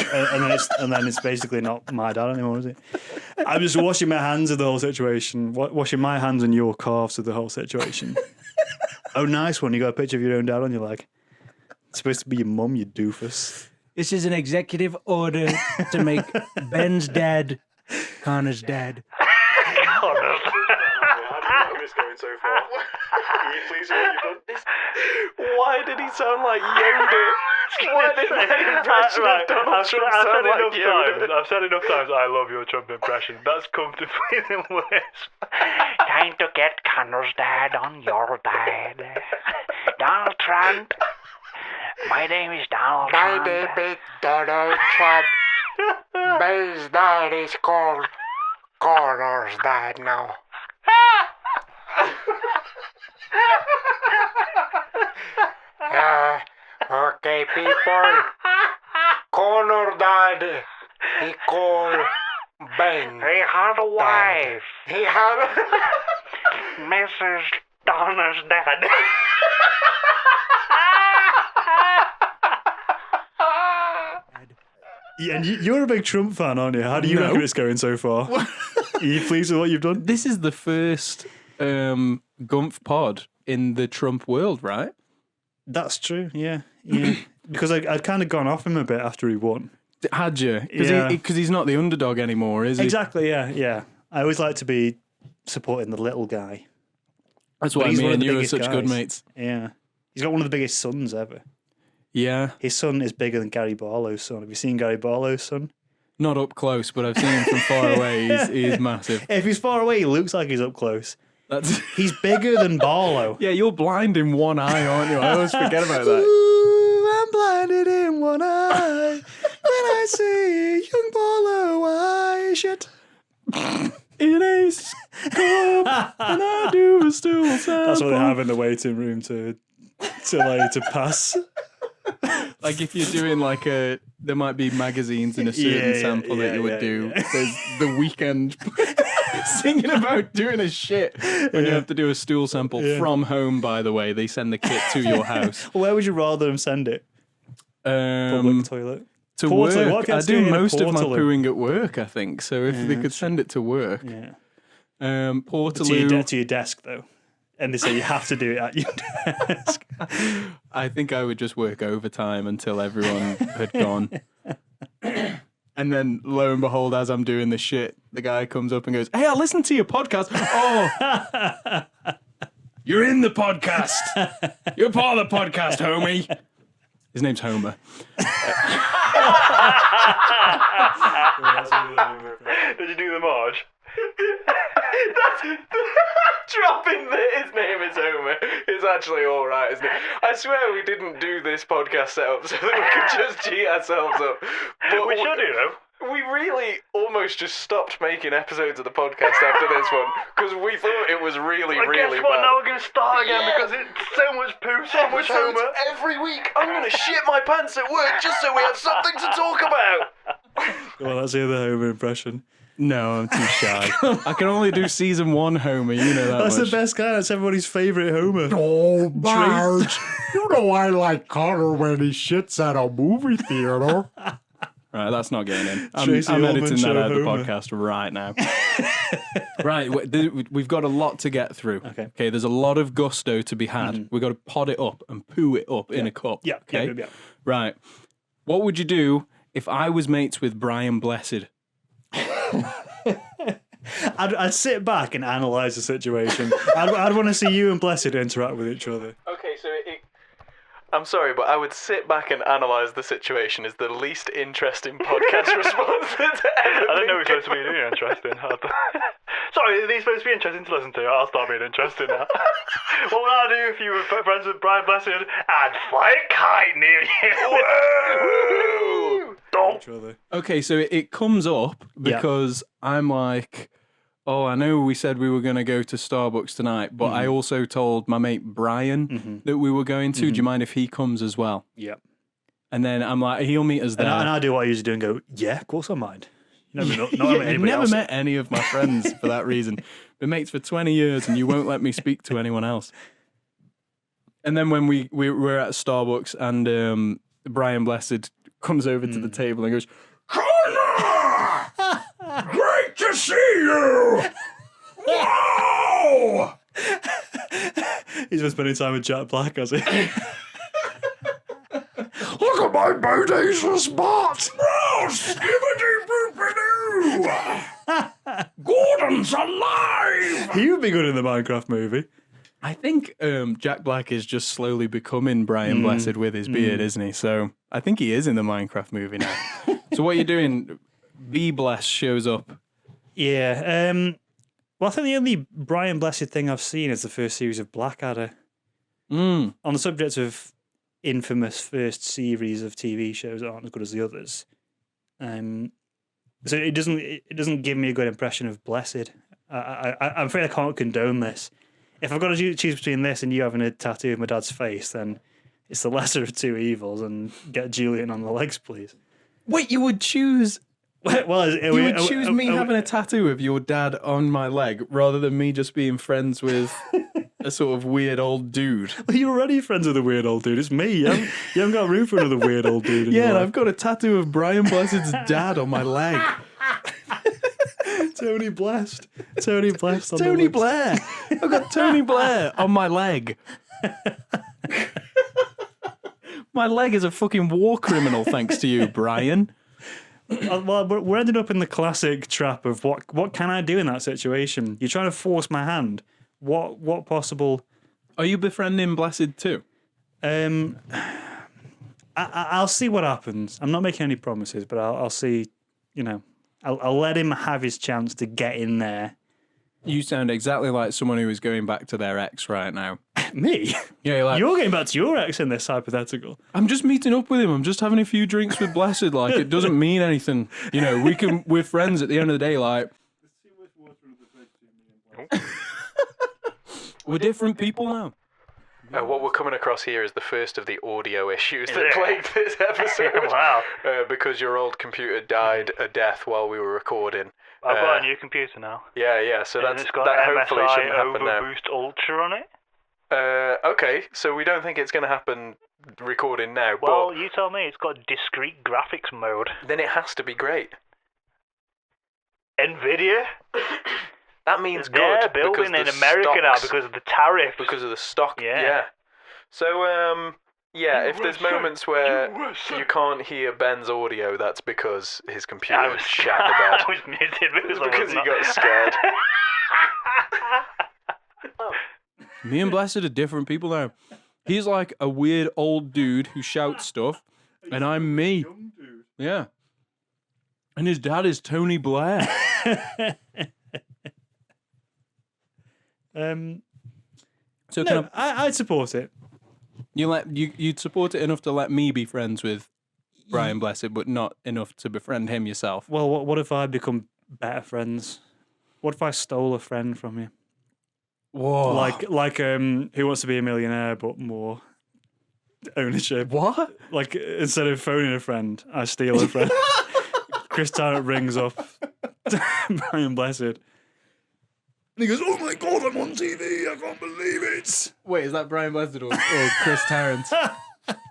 and then it's basically not my dad anymore, is it? I'm just washing my hands of the whole situation, washing my hands and your calves of the whole situation. Oh, nice one! You got a picture of your own dad on your leg. It's supposed to be your mum, you doofus. This is an executive order to make Ben's dad Connor's dad. this going so far? Are you pleased with what you've done? Why did he sound like Yoda? Why did that impression of Donald Trump sound like Yoda? I've said enough times I love your Trump impression. That's comfortably the worst. Time to get Connor's dad on your dad. Donald Trump. My name is Donald Trump. My name is Donald Trump. My dad is called Connor's dad now. Okay, people. Connor dad. He called Ben. He had a wife. He had Mrs. Donna's dad. Yeah, and you're a big Trump fan, aren't you? How do you reckon it's going so far? Are you pleased with what you've done? This is the first Gumf pod in the Trump world, right? That's true, yeah. Because I'd kind of gone off him a bit after he won. Had you? Yeah. Because he's not the underdog anymore, is he? Exactly, yeah. I always like to be supporting the little guy. That's But why he's me one of and the you are biggest such good guys. mates. Yeah. He's got one of the biggest sons ever. Yeah. His son is bigger than Gary Barlow's son. Have you seen Gary Barlow's son? Not up close, but I've seen him from far away. He's massive. If he's far away, he looks like he's up close. That's He's bigger than Barlow. yeah, you're blind in one eye, aren't you? I always forget about that. Ooh, I'm blinded in one eye. When I see young Barlow, I shit. In a cup, and I do a stool sample. That's what they have in the waiting room to pass. Like if you're doing like there might be magazines in a certain Yeah, sample that you would yeah, do. yeah. There's the weekend singing about doing a shit when you have to do a stool sample from home. By the way, they send the kit to your house. Where would you rather them send it? Public toilet. To Portal. work. What I gets do doing in a most of my portal? pooing at work. I think so. If they could send it to work, Yeah. Portaloo. To your desk though, and they say you have to do it at your desk. I think I would just work overtime until everyone had gone. And then, lo and behold, as I'm doing this shit, the guy comes up and goes, "Hey, I listened to your podcast." Oh, you're in the podcast. You're part of the podcast, homie. His name's Homer. Did you do the march? Dropping that his name is Homer is actually alright, isn't it? I swear we didn't do this podcast setup so that we could just cheat ourselves up. But We should, you know. We really almost just stopped making episodes of the podcast after this one because we thought it was really But really guess what? bad. Now we're going to start again because it's so much poo, so much Episodes Homer. every week. I'm going to shit my pants at work just so we have something to talk about. Well, let's hear the Homer impression. No, I'm too shy. I can only do season 1 Homer, you know that That's much. the best guy. That's everybody's favourite Homer. Oh, Marge. You know I like Connor when he shits at a movie theater. Right, that's not getting in. Tracy I'm Ullman editing show that out of the Homer. podcast right now. Right, we've got a lot to get through. Okay. There's a lot of gusto to be had. We've got to pod it up and poo it up in a cup. Yeah, Okay. yeah. Right. What would you do if I was mates with Brian Blessed? I'd sit back and analyse the situation. I'd want to see you and Blessed interact with each other. Okay, so I'm sorry, but I would sit back and analyse the situation is the least interesting podcast response that's ever I didn't know it was been supposed to be really interesting. Sorry, are these supposed to be interesting to listen to? I'll start being interested now. What would I do if you were friends with Brian Blessed? I'd fly a kite near you. Each other. Okay, so it comes up because I'm like, oh, I know we said we were going to go to Starbucks tonight, but I also told my mate Brian that we were going to. Do you mind if he comes as well? Yeah. And then I'm like, he'll meet us there. And I do what I usually do and go, yeah, of course I mind. You never, not Yeah, met you've anybody never else. met any of my friends for that reason. Been mates for 20 years and you won't let me speak to anyone else. And then when we were at Starbucks and Brian Blessed comes over to the table and goes, Connor! Great to see you! Wow! He's been spending time with Jack Black, has he? Look at my bodacious butt! Oh, skibbity-boopity-doo! Gordon's alive! He would be good in the Minecraft movie. I think Jack Black is just slowly becoming Brian Blessed with his beard, isn't he? So I think he is in the Minecraft movie now. So what are you doing? B Bless shows up. Yeah. Well, I think the only Brian Blessed thing I've seen is the first series of Blackadder. On the subject of infamous first series of TV shows that aren't as good as the others. So it doesn't give me a good impression of Blessed. I'm afraid I can't condone this. If I've got to choose between this and you having a tattoo of my dad's face, then it's the lesser of two evils, and get Julian on the legs, please. Wait, you would choose... Well, You would choose me having a tattoo of your dad on my leg rather than me just being friends with a sort of weird old dude. Well, you're already friends with a weird old dude. It's me. You haven't got room for another weird old dude. In Yeah, your and life. I've got a tattoo of Brian Blessed's dad on my leg. Tony Blessed. Tony Blessed. On the Tony legs. Blair. I've got Tony Blair on my leg. My leg is a fucking war criminal, thanks to you, Brian. Well, we're ending up in the classic trap of what can I do in that situation? You're trying to force my hand. What possible? Are you befriending Blessed too? I'll see what happens. I'm not making any promises, but I'll see. You know, I'll let him have his chance to get in there. You sound exactly like someone who is going back to their ex right now. Me? Yeah, you're like, You're getting back to your ex in this hypothetical. I'm just meeting up with him. I'm just having a few drinks with Blessed. Like, it doesn't mean anything. You know, we're friends at the end of the day. Like, we're different people now. What we're coming across here is the first of the audio issues that plagued this episode. Wow. Because your old computer died a death while we were recording. I've got a new computer now. Yeah. So And it's got that hopefully MSI shouldn't happen now. Overboost Ultra on it. Okay, so we don't think it's going to happen recording now, Well, but you tell me. It's got discrete graphics mode. then it has to be great. Nvidia. That means good. They're because building the in America now stocks- because of the tariffs. because of the stock. Yeah. So if there's moments where you can't hear Ben's audio, that's because his computer I was shat the bed. I was muted because, Because I he was got scared. Me and Blessed are different people now. He's like a weird old dude who shouts stuff, and I'm me. Yeah. And his dad is Tony Blair. So can No, I'd support it. you'd support it enough to let me be friends with Brian Blessed, but not enough to befriend him yourself. Well, what if I become better friends? What if I stole a friend from you? Whoa. Like Who Wants to Be a Millionaire, but more ownership. What? Like instead of phoning a friend, I steal a friend. Chris Tarrant rings up Brian Blessed. And he goes, "Oh my god, I'm on TV! I can't believe it!" Wait, is that Brian Blessed or Chris Tarrant?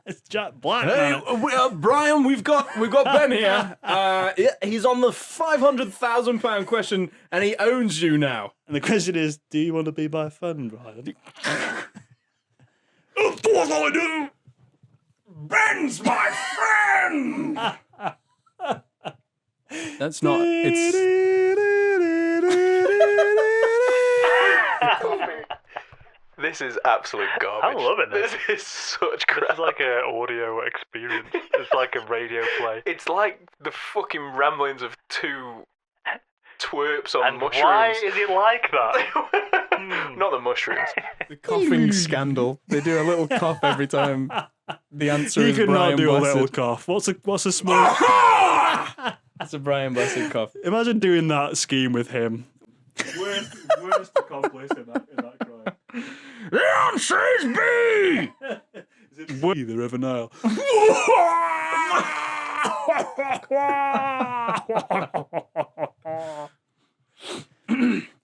It's Jack Black. Hey, man. Brian, we've got Ben here. He's on the £500,000 question, and he owns you now. And the question is, do you want to be my friend, Brian? Of course I do. Ben's my friend. That's not. It's. This is absolute garbage. I'm loving this. This is such crap. It's like an audio experience. It's like a radio play. It's like the fucking ramblings of two twerps on And mushrooms. why is it like that? Not the mushrooms. The coughing scandal. They do a little cough every time. The answer You is could Brian not do Blessed. a little cough. What's a small? That's a Brian Blessed cough. Imagine doing that scheme with him. Worst accomplice in that crime. The answer is B. Is it B, the River Nile?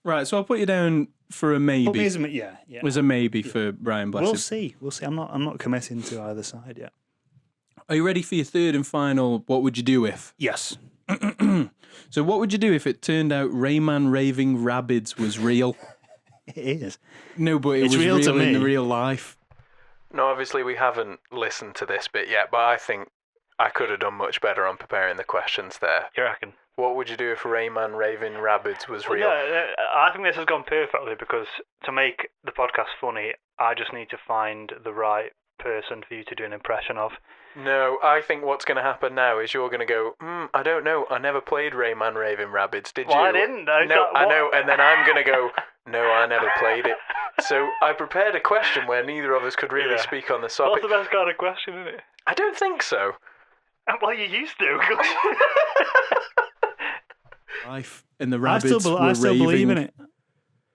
Right, so I'll put you down for a maybe. Yeah. It was a maybe for Brian Blessed. We'll see. I'm not committing to either side yet. Are you ready for your third and final? What would you do if? Yes. So, what would you do if it turned out Rayman Raving Rabids was real? It is. No, but it It's was real to in me. real life. No, obviously we haven't listened to this bit yet, but I think I could have done much better on preparing the questions there. You reckon? What would you do if Rayman Raving Rabids was real? Yeah, I think this has gone perfectly because to make the podcast funny, I just need to find the right person for you to do an impression of. No, I think what's going to happen now is you're going to go, I don't know, I never played Rayman Raving Rabids, did you? Well, I didn't. No, I know, and then I'm going to go, no, I never played it. So I prepared a question where neither of us could really speak on the topic. What's the best kind of question, isn't it? I don't think so. Well, you used to. Life and the I rabbits still were raving. believe in it.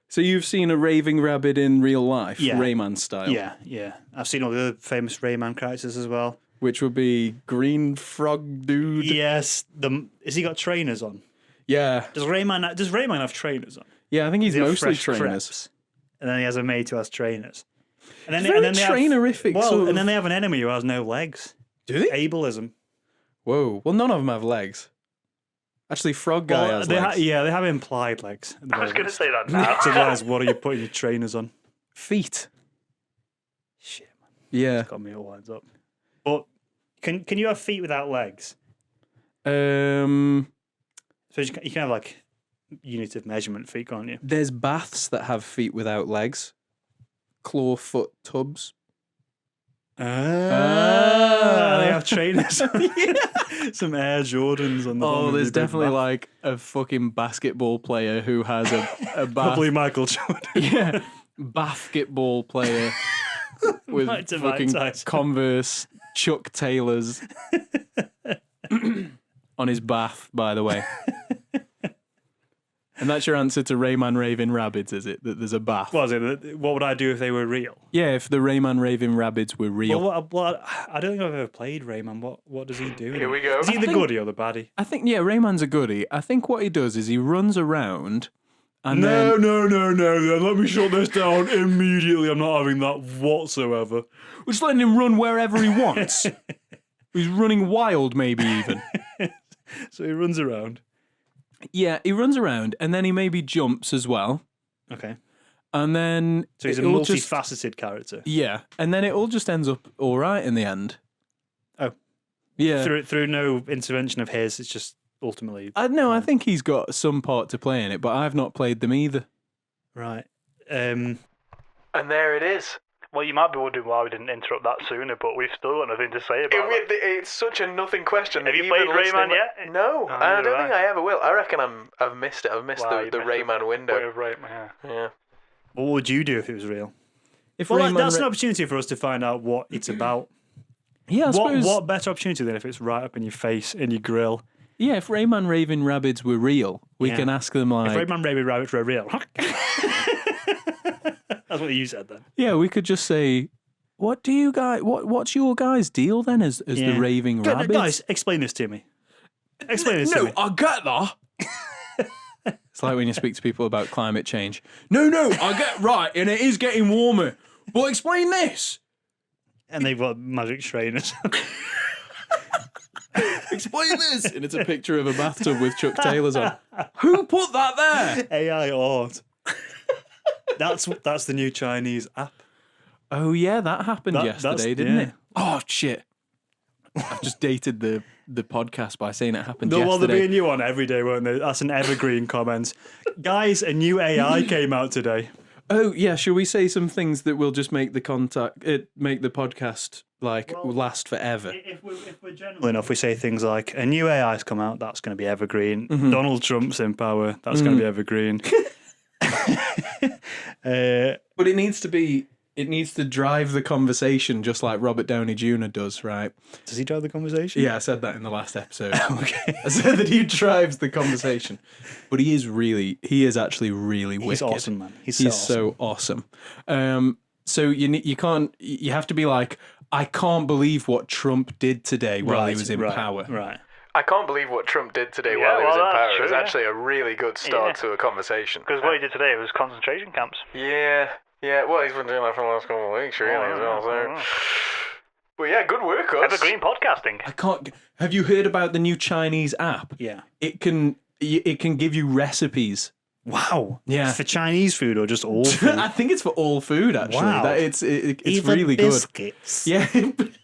So you've seen a raving rabbit in real life, Yeah. Rayman style? Yeah. I've seen all the other famous Rayman characters as well. Which would be Green Frog Dude. Yes. Has he got trainers on? Yeah. Does Rayman have trainers on? Yeah, I think he's Does he have mostly fresh trainers. crepes? And then he has a mate who has trainers. And then, It's very they have, trainerific well, sort and of- then they have an enemy who has no legs. Do they? Ableism. Whoa. Well, none of them have legs. Actually, Frog Guy Well, has they legs. they have implied legs. at the I was going to moment. say that now. Otherwise, what are you putting your trainers on? Feet. Shit, man. Yeah. Got me all winds up. But can you have feet without legs? Um, So you can have like unit of measurement feet, can't you? there's baths that have feet without legs. Clawfoot tubs. They have trainers. Some Air Jordans on the bottom Oh, of there's your big definitely bath. like a fucking basketball player who has a bath. Probably Michael Jordan. Yeah, basketball player with Right to Mike fucking Tyson. Converse Chuck Taylors on his bath, by the way. And that's your answer to Rayman Raving Rabids, is it? That there's a bath? What was it? What would I do if they were real? Yeah, if the Rayman Raving Rabids were real. Well, I don't think I've ever played Rayman. What does he do? Here we go. Is he the think- goodie or the baddie? I think, yeah, Rayman's a goodie. I think what he does is he runs around and No. then... Let me shut this down immediately. I'm not having that whatsoever. We're just letting him run wherever he wants. He's running wild, maybe even. So he runs around. Yeah, he runs around and then he maybe jumps as well. Okay. And then... So he's a it all just- multifaceted character. Yeah, and then it all just ends up all right in the end. Oh. Yeah. Through no intervention of his, it's just ultimately I think he's got some part to play in it, but I've not played them either. right. And there it is. Well, you might be wondering why we didn't interrupt that sooner, but we've still got nothing to say about it. It's such a nothing question. Have you Even played listening- Rayman yet? No, Oh, I neither don't have think I. I ever will. I reckon I've missed it. I've missed Wow, the you missed Rayman Point window. of Rayman, yeah. Yeah. What would you do if it was real? If Well, Rayman that's Ra- an opportunity for us to find out what it's about. Yeah, I suppose... What better opportunity than if it's right up in your face, in your grill? Yeah, if Rayman Raving Rabids were real, we Yeah. can ask them like... If Rayman Rabbit Rabbits were real. That's what you said then. Yeah, we could just say, what do you guys... What's your guys' deal then as Yeah. the Raving Rabbits? Guys, explain this to me. Explain this to me. I get that. It's like when you speak to people about climate change. No, I get right, and it is getting warmer. But explain this. And they've got magic trainers. Explain this. And it's a picture of a bathtub with Chuck Taylors on. Who put that there? AI art. That's the new Chinese app. Oh, yeah, that happened That's- yesterday, didn't yeah. it? Oh, shit. I've just dated the podcast by saying it happened Well, there'll be yesterday. a new one every day, won't there? That's an evergreen comment. Guys, a new AI came out today. Oh, yeah, shall we say some things that will just make the podcast, last forever? If we're general enough, we say things like, a new AI's come out, that's going to be evergreen. Donald Trump's in power, that's going to be evergreen. But it needs to drive the conversation just like Robert Downey Jr. does, right? Does he drive the conversation? Yeah, I said that in the last episode. Okay. I said that he drives the conversation. But he is actually really wicked. He's awesome, man. He's So awesome. So you have to be like, I can't believe what Trump did today while he was in power. Right. I can't believe what Trump did today Yeah, while he was well, in that's power. It was true, yeah. actually a really good start Yeah. to a conversation. Because what he did today was concentration camps. Yeah. Well, he's been doing that for the last couple of weeks, really, as well. So. But yeah, good work, us. Evergreen podcasting. I can't. Have you heard about the new Chinese app? Yeah. It can give you recipes. Wow. Yeah. For Chinese food or just all food? I think it's for all food actually. Wow. It's Even really biscuits. good.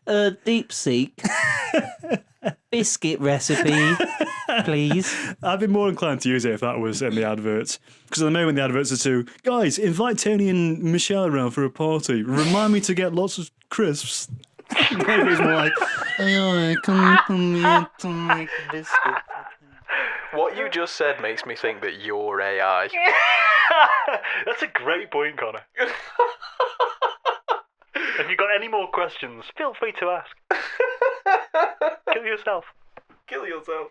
Yeah. Deep seek. biscuit recipe, please. I'd be more inclined to use it if that was in the adverts. Because at the moment the adverts are to, guys, invite Tony and Michelle around for a party. Remind me to get lots of crisps. Maybe it's more like, hey, come here to make a biscuit. What you just said makes me think that you're AI. That's a great point, Connor. If you've got any more questions, feel free to ask. Kill yourself. Kill yourself.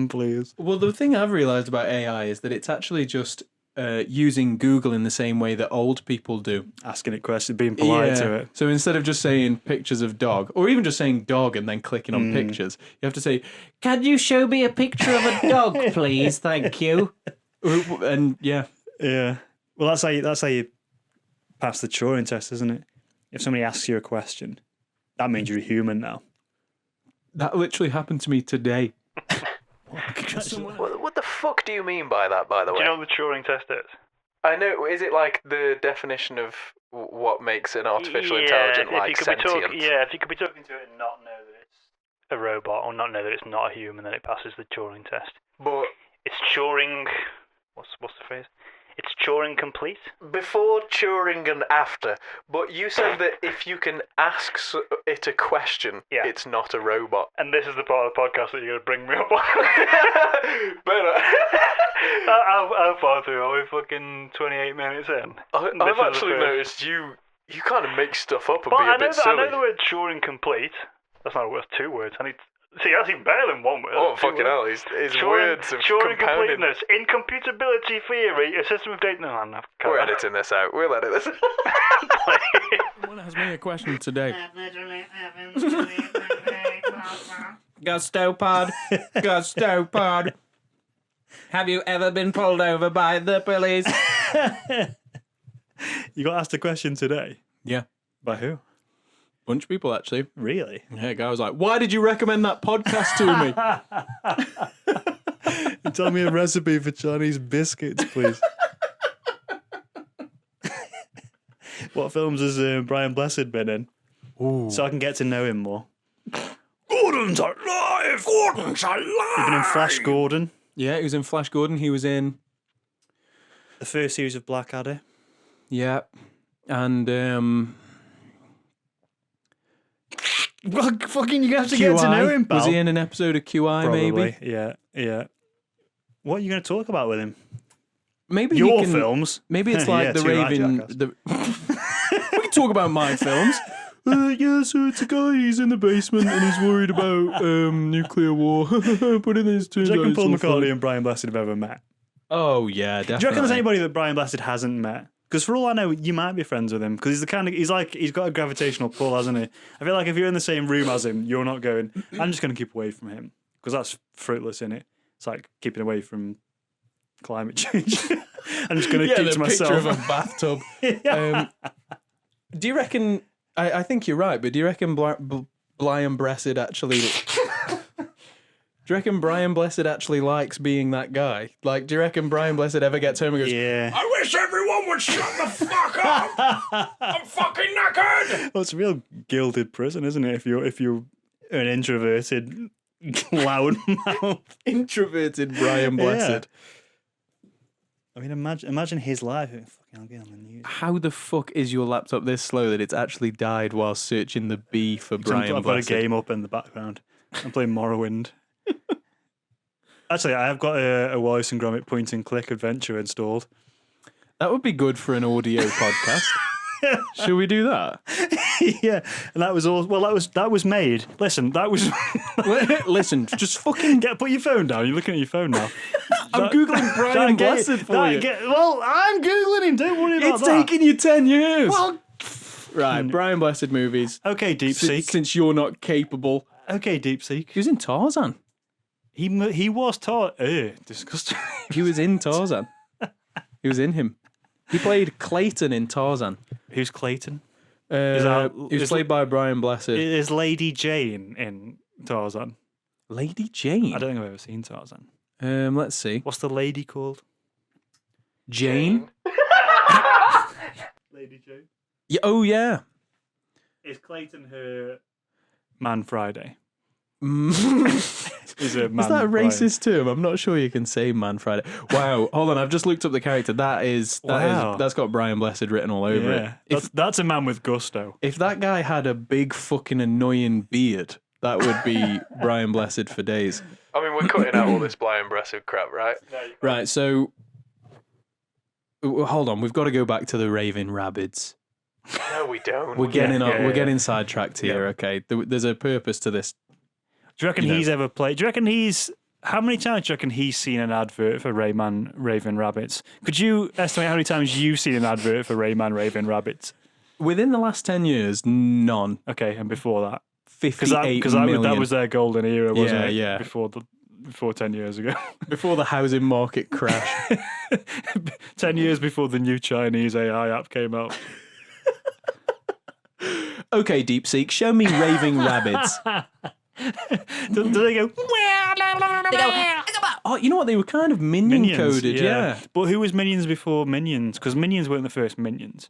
Please. Well, the thing I've realised about AI is that it's actually just using Google in the same way that old people do. Asking it questions, being polite to it. So instead of just saying pictures of dog, or even just saying dog and then clicking on pictures, you have to say, Can you show me a picture of a dog, please? Thank you. and yeah. Yeah. Well, that's how you pass the Turing test, isn't it? If somebody asks you a question, that means you're a human now. That literally happened to me today. What the fuck do you mean by that, by the way? Do you know what the Turing test is? I know. Is it like the definition of what makes an artificial intelligence like sentient? If you could be talking to it and not know that it's a robot or not know that it's not a human, then it passes the Turing test. But it's Turing. What's the phrase? It's Turing complete. Before Turing and after. But you said that if you can ask it a question, it's not a robot. And this is the part of the podcast that you're going to bring me up on. Better. How far through are we? Fucking 28 minutes in. I've actually noticed you kind of make stuff up and but be a bit silly. I know the word Turing complete. That's not worth 2 words. See, that's even better than 1 word. Oh, fucking hell. His words have Turing compounded. completeness. In computability theory, a system of data... No, We're editing this out. We'll edit this. Someone asked me a question today. Gustopod. Have you ever been pulled over by the police? You got asked a question today? Yeah. By who? Bunch of people, actually. Really? Yeah, a guy was like, why did you recommend that podcast to me? Tell me a recipe for Chinese biscuits, please. What films has Brian Blessed been in? Ooh. So I can get to know him more. Gordon's alive! Gordon's alive! You've been in Flash Gordon, Yeah, he was in Flash Gordon. He was in... the first series of Blackadder. Yeah. And... Well, fucking, you have to QI. get to know him, pal. Was he in an episode of QI, Probably. maybe? Yeah. What are you going to talk about with him? Maybe Your he can, films. Maybe it's like Yeah, the too right, Raving... jackass. We can talk about my films. Yeah, so it's a guy, he's in the basement and he's worried about nuclear war. But in his turns Do you out reckon it's Paul all McCartney fine. and Brian Blessed have ever met? Oh, yeah, definitely. Do you reckon there's anybody that Brian Blessed hasn't met? Because for all I know, you might be friends with him. Because he's got a gravitational pull, hasn't he? I feel like if you're in the same room as him, you're not going, I'm just going to keep away from him. Because that's fruitless, innit? It's like keeping away from climate change. I'm just going to keep to myself. Picture of a bathtub. Do you reckon... I think you're right, but do you reckon Brian Blessed actually... Do you reckon Brian Blessed actually likes being that guy? Like, do you reckon Brian Blessed ever gets home and goes, Yeah. I wish everyone would shut the fuck up! I'm fucking knackered! Well, it's a real gilded prison, isn't it? If you're an introverted, loud mouth. introverted Brian Blessed? I mean, imagine his life. Fucking, I'll get on the news. How the fuck is your laptop this slow that it's actually died while searching the B for Brian I've got a Blessed? game up in the background. I'm playing Morrowind. Actually, I have got a Wallace and Gromit point and click adventure installed. That would be good for an audio podcast. Should we do that? Yeah, and that was all. Well, that was made. Listen, that was. Listen, just fucking Put your phone down. You're looking at your phone now. I'm googling Brian Blessed for you. Well, I'm googling him. Don't worry about It's that. taken you 10 years. Well, right, Brian Blessed movies. okay, DeepSeek. Since you're not capable. Okay, DeepSeek. He was in Tarzan. He was taught. Disgusting. He was in Tarzan. He was in him. He played Clayton in Tarzan. Who's Clayton? He was played by Brian Blessed. Is Lady Jane in Tarzan? Lady Jane? I don't think I've ever seen Tarzan. Let's see. What's the lady called? Jane? Lady Jane. Yeah, oh, yeah. Is Clayton her man Friday? Is a man Is that a Brian. racist term? I'm not sure you can say Man Friday. Wow, hold on, I've just looked up the character. That's got Brian Blessed written all over it. Yeah, that's a man with gusto. If that guy had a big fucking annoying beard, that would be Brian Blessed for days. I mean, we're cutting out all this Brian Blessed crap, right? Right, so hold on, we've got to go back to the Raving Rabids. No, we don't. We're getting sidetracked here. Okay, there's a purpose to this. Do you reckon he's ever played? Do you reckon how many times do you reckon he's seen an advert for Rayman Raving Rabbits? Could you estimate how many times you've seen an advert for Rayman Raving Rabbits? Within the last 10 years, none. Okay, and before that? 58 Because million. that was their golden era, wasn't it? Yeah. Before 10 years ago. Before the housing market crash. 10 years before the new Chinese AI app came out. Okay, DeepSeek, show me Raving Rabbits. Do they go? Oh, you know what? They were kind of minion coded, yeah. But who was Minions before Minions? Because Minions weren't the first Minions.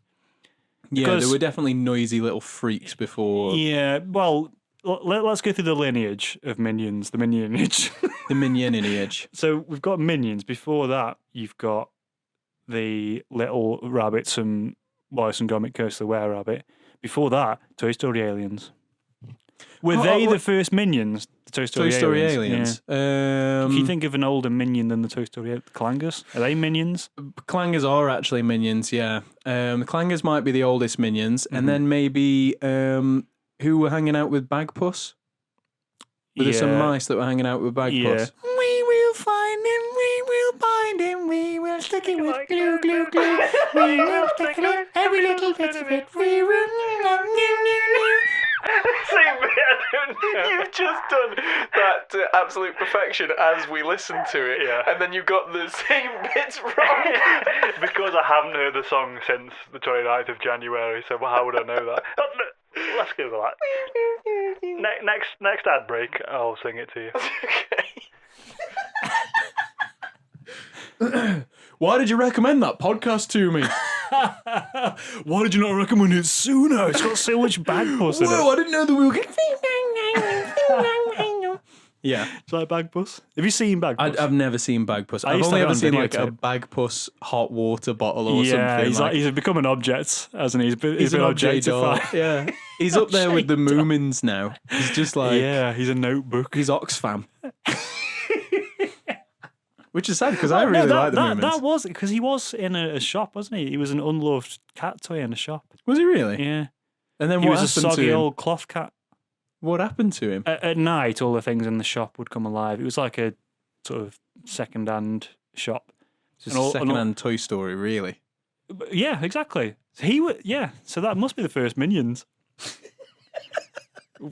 Yeah, they were definitely noisy little freaks before. Yeah, well, let's go through the lineage of Minions, the Minionage. The minion lineage. So we've got Minions. Before that, you've got the little rabbits from Wallace and Gromit Curse of the Were-Rabbit. Before that, Toy Story Aliens. Were they the first Minions? The Toy Story Aliens. Yeah. Can you think of an older Minion than the Toy Story Clangers? Are they Minions? Clangers are actually minions, yeah. The Clangers might be the oldest minions, and then maybe who were hanging out with Bagpuss? Were there some mice that were hanging out with Bagpuss? Yeah. We will find him, we will bind him, we will stick it with glue, glue, glue. We will stick it with every little bit of it. We will. Same bit, I don't know. You've just done that to absolute perfection as we listen to it, and then you got the same bits wrong. Because I haven't heard the song since the 29th of January, so how would I know that? Let's Google that. Next ad break, I'll sing it to you. Okay. Why did you recommend that podcast to me? Why did you not recommend it sooner? It's got so much Bagpuss in it. Whoa, I didn't know that we were getting... Yeah. It's like Bagpuss. Have you seen Bagpuss? I've never seen Bagpuss. I've used to only have ever it seen on like a videotape. Bagpuss hot water bottle or yeah, something. he's become an object, hasn't he? He's an been object doll. objectified. Yeah. He's up there with the Moomins now. He's just like... Yeah, he's a notebook. He's Oxfam. Which is sad because I really like the Moomins. That was because he was in a shop, wasn't he? He was an unloved cat toy in a shop. Was he really? Yeah. And then He what was a happened soggy to him? old cloth cat. What happened to him? At night, all the things in the shop would come alive. It was like a sort of second-hand shop. Just a second-hand Toy Story, really. Yeah, exactly. So that must be the first Minions.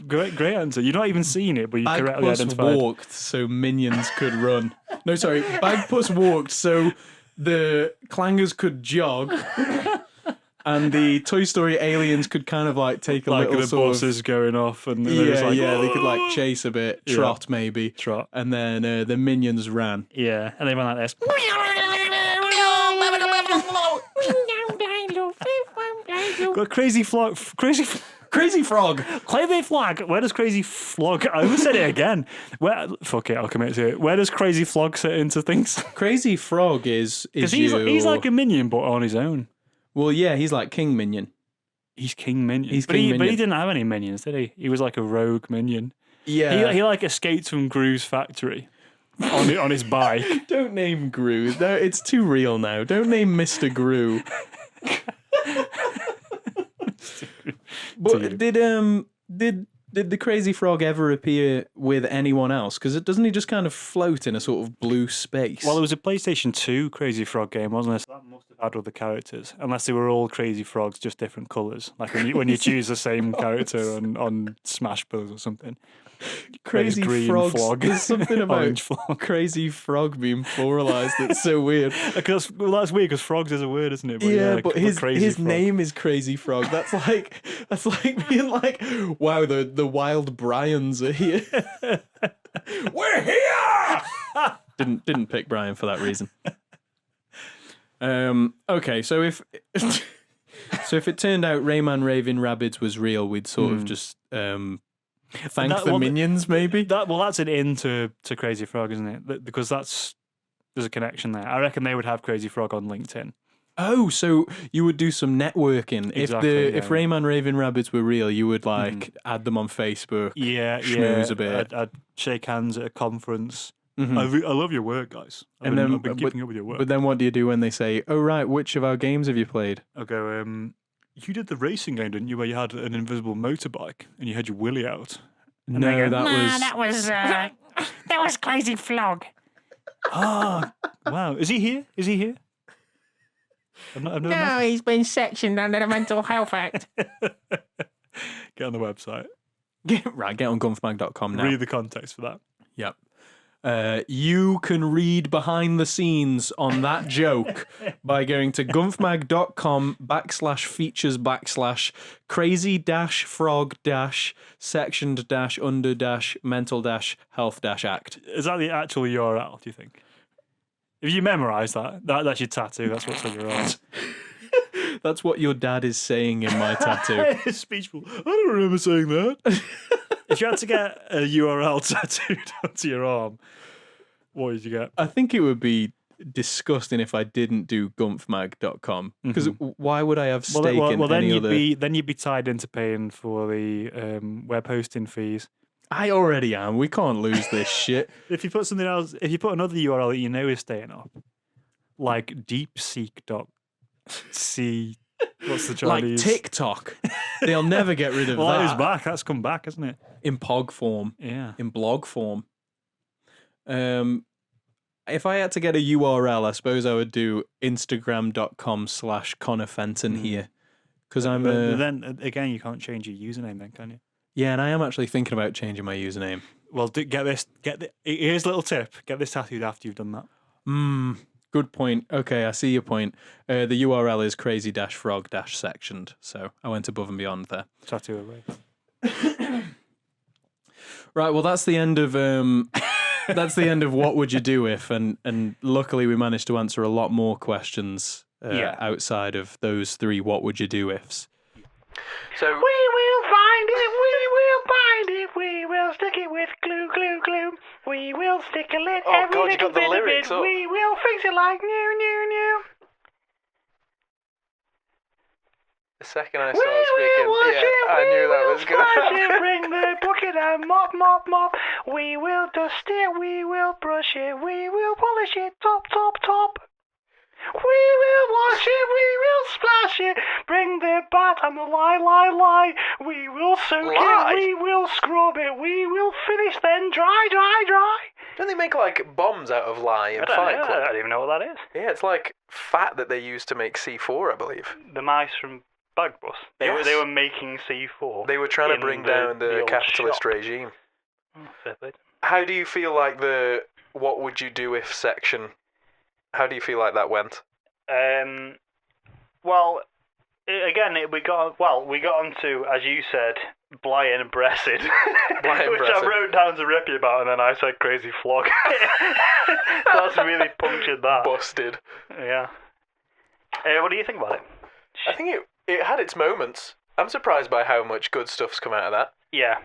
Great answer. You've not even seen it, but you correctly Bagpuss identified. walked so minions could run. No, sorry. Bagpuss walked so the Clangers could jog, and the Toy Story aliens could kind of like take a Like little the sort buses going off, and of... it was like, they could like chase a bit, Yeah. trot maybe, Trot. and then the minions ran. Yeah, and they went like this. Got Crazy Frog. Crazy Frog. Crazy Flag. Where does Crazy Flog? I almost said it again. Fuck it, I'll commit to it. Where does Crazy Flog fit into things? Crazy Frog is Because he's like a minion, but on his own. Well, yeah, he's like King Minion. He's King Minion. He's But King he Minion. didn't have any minions, did he? He was like a rogue minion. Yeah. He like escaped from Gru's factory on his bike. Don't name Gru. No, it's too real now. Don't name Mr. Gru. But did the Crazy Frog ever appear with anyone else? Because doesn't he just kind of float in a sort of blue space? Well, it was a PlayStation 2 Crazy Frog game, wasn't it? So that must have had other characters, unless they were all Crazy Frogs, just different colours. Like when you choose the same character on Smash Bros or something. Crazy green Frogs. flog, There's something about orange flog. Crazy Frog being pluralized that's so weird. That's weird because frogs is a word, isn't it? But his Crazy Frog. name is Crazy Frog. That's like being like, wow, the wild Bryans are here. We're here! Didn't pick Brian for that reason. Okay, so if it turned out Rayman Raving Rabids was real, we'd sort of just Thank That- the well, minions, maybe? That's an in to Crazy Frog, isn't it? Because there's a connection there. I reckon they would have Crazy Frog on LinkedIn. Oh, so you would do some networking. Exactly, if yeah. Rayman, Raving, Rabids were real, you would add them on Facebook. Yeah, schmooze a bit. I'd shake hands at a conference. Mhm. I love your work, guys. And then- I've been keeping up with your work. But then what do you do when they say, "Oh right, which of our games have you played?" I'll go, you did the racing game, didn't you, where you had an invisible motorbike and you had your willy out? And they No, go, that was that was Crazy Flog. Ah, wow. Is he here? I've never met No, him. he's been sectioned under the Mental Health Act. Get on the website. get on gumfmag.com now. Read the context for that. Yep. You can read behind the scenes on that joke by going to gumfmag.com/features/crazy-frog-sectioned-under-mental-health-act. Is that the actual URL, do you think? If you memorise that's your tattoo. That's what's on your arms. That's what your dad is saying in my tattoo. Speechful. I don't remember saying that. If you had to get a URL tattooed onto your arm, what would you get? I think it would be disgusting if I didn't do gumfmag.com because why would I have stake in then any you'd other... be tied into paying for the web hosting fees. I already am. We can't lose this shit. If you put something else, if you put another URL that you know is staying up, like deepseek.c, what's the Like Chinese? TikTok. They'll never get rid of Well, that. that is back. That's come back, hasn't it? In POG form. Yeah. In blog form. If I had to get a URL, I suppose I would do instagram.com/Connor Fenton here. Because I'm But then again, you can't change your username, then, can you? Yeah, and I am actually thinking about changing my username. Well, here's a little tip: get this tattooed after you've done that. Good point. Okay, I see your point. The URL is crazy-frog-sectioned, so I went above and beyond there. Tattoo away. Right, well, that's the end of what would you do if, and luckily we managed to answer a lot more questions outside of those three what would you do ifs. So We will find it, we will bind it, we will stick it with glue, glue, glue. We will stick a lid, Oh, every God, you little got the bit lyrics of it. up. We will fix it like new, new, new. the second I We started speaking, will wash it, I we knew that will was going to splash it, happen. bring the bucket and mop, mop, mop. We will dust it, we will brush it, we will polish it, top, top, top. We will wash it, we will splash it, bring the bat and the lie. We will soak Lie? it, we will scrub it, we will finish then dry. Don't they make like bombs out of lye in Fight Club? I don't even know what that is. Yeah, it's like fat that they use to make C4, I believe. The mice from Bagbus. They Yes. were making C4. They were trying to in bring down the old capitalist shop. regime. Fair play. How do you feel like the what would you do if section, how do you feel like that went? Well, we got onto, as you said, Bly and Bressid, Bly and which I Bressid. wrote down to rip you about, and then I said Crazy Flog. So that's really punctured that. Busted. Yeah. What do you think about it? I think it had its moments. I'm surprised by how much good stuff's come out of that. Yeah.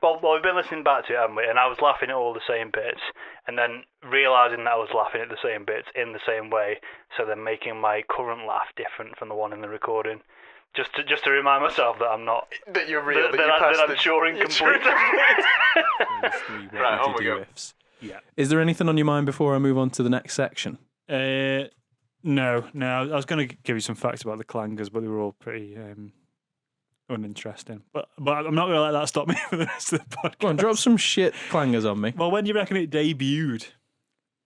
Well, we've been listening back to it, haven't we? And I was laughing at all the same bits, and then realising that I was laughing at the same bits in the same way, so then making my current laugh different from the one in the recording. Just to remind myself that I'm not... That you're real, that I'm sure and complete. Right, on we go. ifs. Yeah. Is there anything on your mind before I move on to the next section? No. I was going to give you some facts about the clangers, but they were all pretty uninteresting. But I'm not going to let that stop me for the rest of the podcast. Go on, drop some shit clangers on me. Well, when do you reckon it debuted?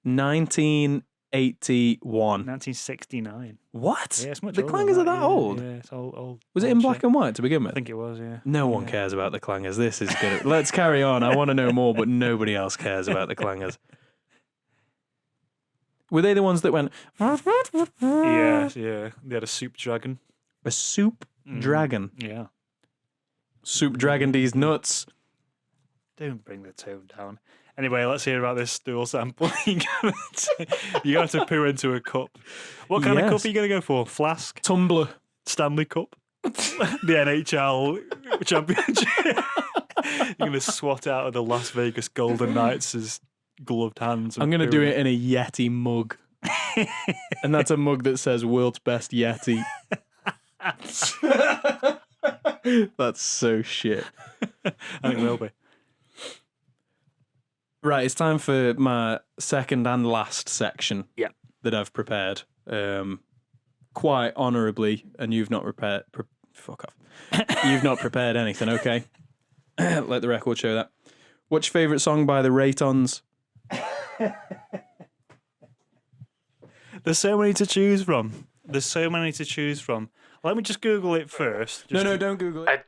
1981. 1969. What? Yeah, it's much The older clangers than are that yeah, old? Yeah, it's old. Was it in black and white to begin I with? think it was, yeah. No one cares about the clangers. This is good. Let's carry on. I want to know more, but nobody else cares about the clangers. Were they the ones that went... Yeah. They had a soup dragon. A soup dragon. Yeah. Soup dragon these nuts. Don't bring the tone down. Anyway, let's hear about this dual sample. You're going to have to poo into a cup. What kind of Yes. cup are you going to go for? Flask? Tumbler. Stanley Cup? The NHL Championship? You're going to swat out of the Las Vegas Golden Knights' gloved hands. I'm going to do it in a Yeti mug. And that's a mug that says world's best Yeti. That's so shit. I think it will be. Right, it's time for my second and last section Yeah. that I've prepared. Quite honourably, and you've not prepared... fuck off. You've not prepared anything, okay? Let the record show that. What's your favourite song by the Raytons? There's so many to choose from. Let me just Google it first. No, don't Google it.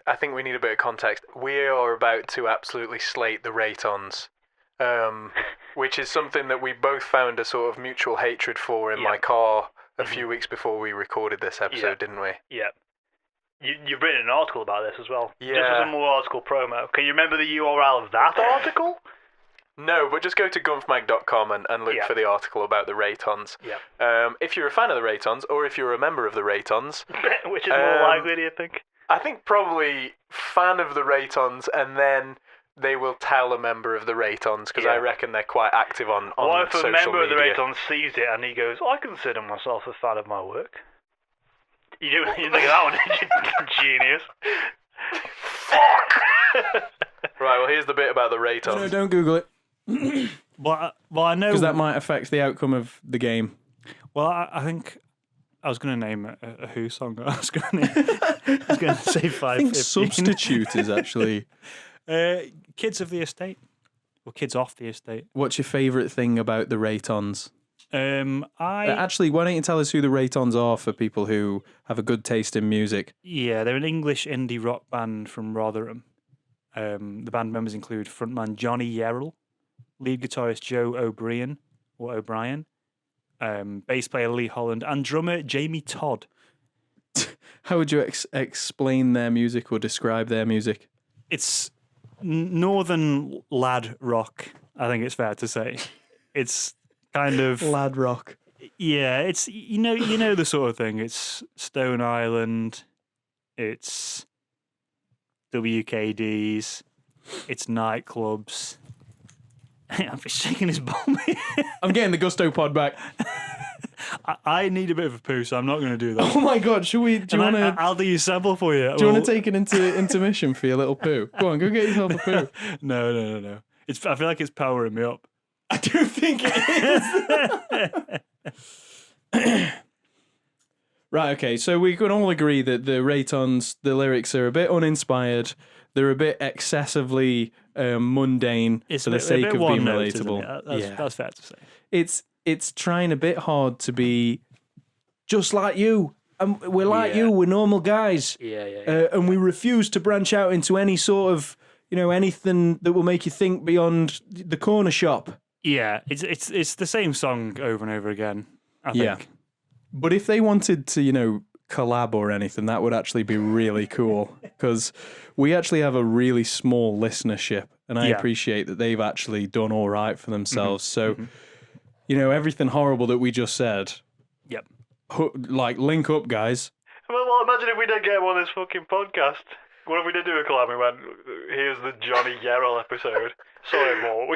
I think we need a bit of context. We are about to absolutely slate the Raytons, which is something that we both found a sort of mutual hatred for in my car a few weeks before we recorded this episode, didn't we? Yeah. You've written an article about this as well. Yeah. Just as a more article promo. Can you remember the URL of that article? No, but just go to gumfmag.com and look for the article about the Raytons. Yeah. If you're a fan of the Raytons, or if you're a member of the Raytons... Which is more likely, do you think? I think probably fan of the Raytons, and then they will tell a member of the Raytons, because I reckon they're quite active on social media. What if a member of the Raytons sees it and he goes, I consider myself a fan of my work? You didn't think of that one, did you? Genius. Fuck! Right, well, here's the bit about the Raytons. No, don't Google it. Well, I know... Because that might affect the outcome of the game. Well, I think I was going to name a Who song. I was going to say 5:15. I think Substitute is actually... Kids of the Estate. Or Kids Off the Estate. What's your favourite thing about the Raytons? Actually, why don't you tell us who the Raytons are for people who have a good taste in music? Yeah, they're an English indie rock band from Rotherham. The band members include frontman Johnny Yerrill, lead guitarist Joe O'Brien, bass player Lee Holland, and drummer Jamie Todd. How would you explain their music or describe their music? It's northern lad rock, I think it's fair to say. It's kind of... Lad rock. Yeah, it's, you know the sort of thing. It's Stone Island, it's WKDs, it's nightclubs. I'm shaking his bum. I'm getting the Gusto pod back. I need a bit of a poo, so I'm not going to do that. Oh my god, do you want to... I'll do your sample for you. Do you want to take it into intermission for your little poo? Go on, go get yourself a poo. No. I feel like it's powering me up. I do think it is. Right, okay, so we can all agree that the Raytons, the lyrics are a bit uninspired. They're a bit excessively mundane for the sake of being relatable. That's fair to say. It's trying a bit hard to be just like you. And we're like you, we're normal guys. And we refuse to branch out into any sort of, anything that will make you think beyond the corner shop. Yeah, it's the same song over and over again, I think. But if they wanted to, collab or anything, that would actually be really cool, because we actually have a really small listenership, and I appreciate that they've actually done all right for themselves. So, everything horrible that we just said, link up, guys. Well, imagine if we did get one on this fucking podcast. What if we did do a collab and we went, here's the Johnny Yerrill episode. Sorry, Mo.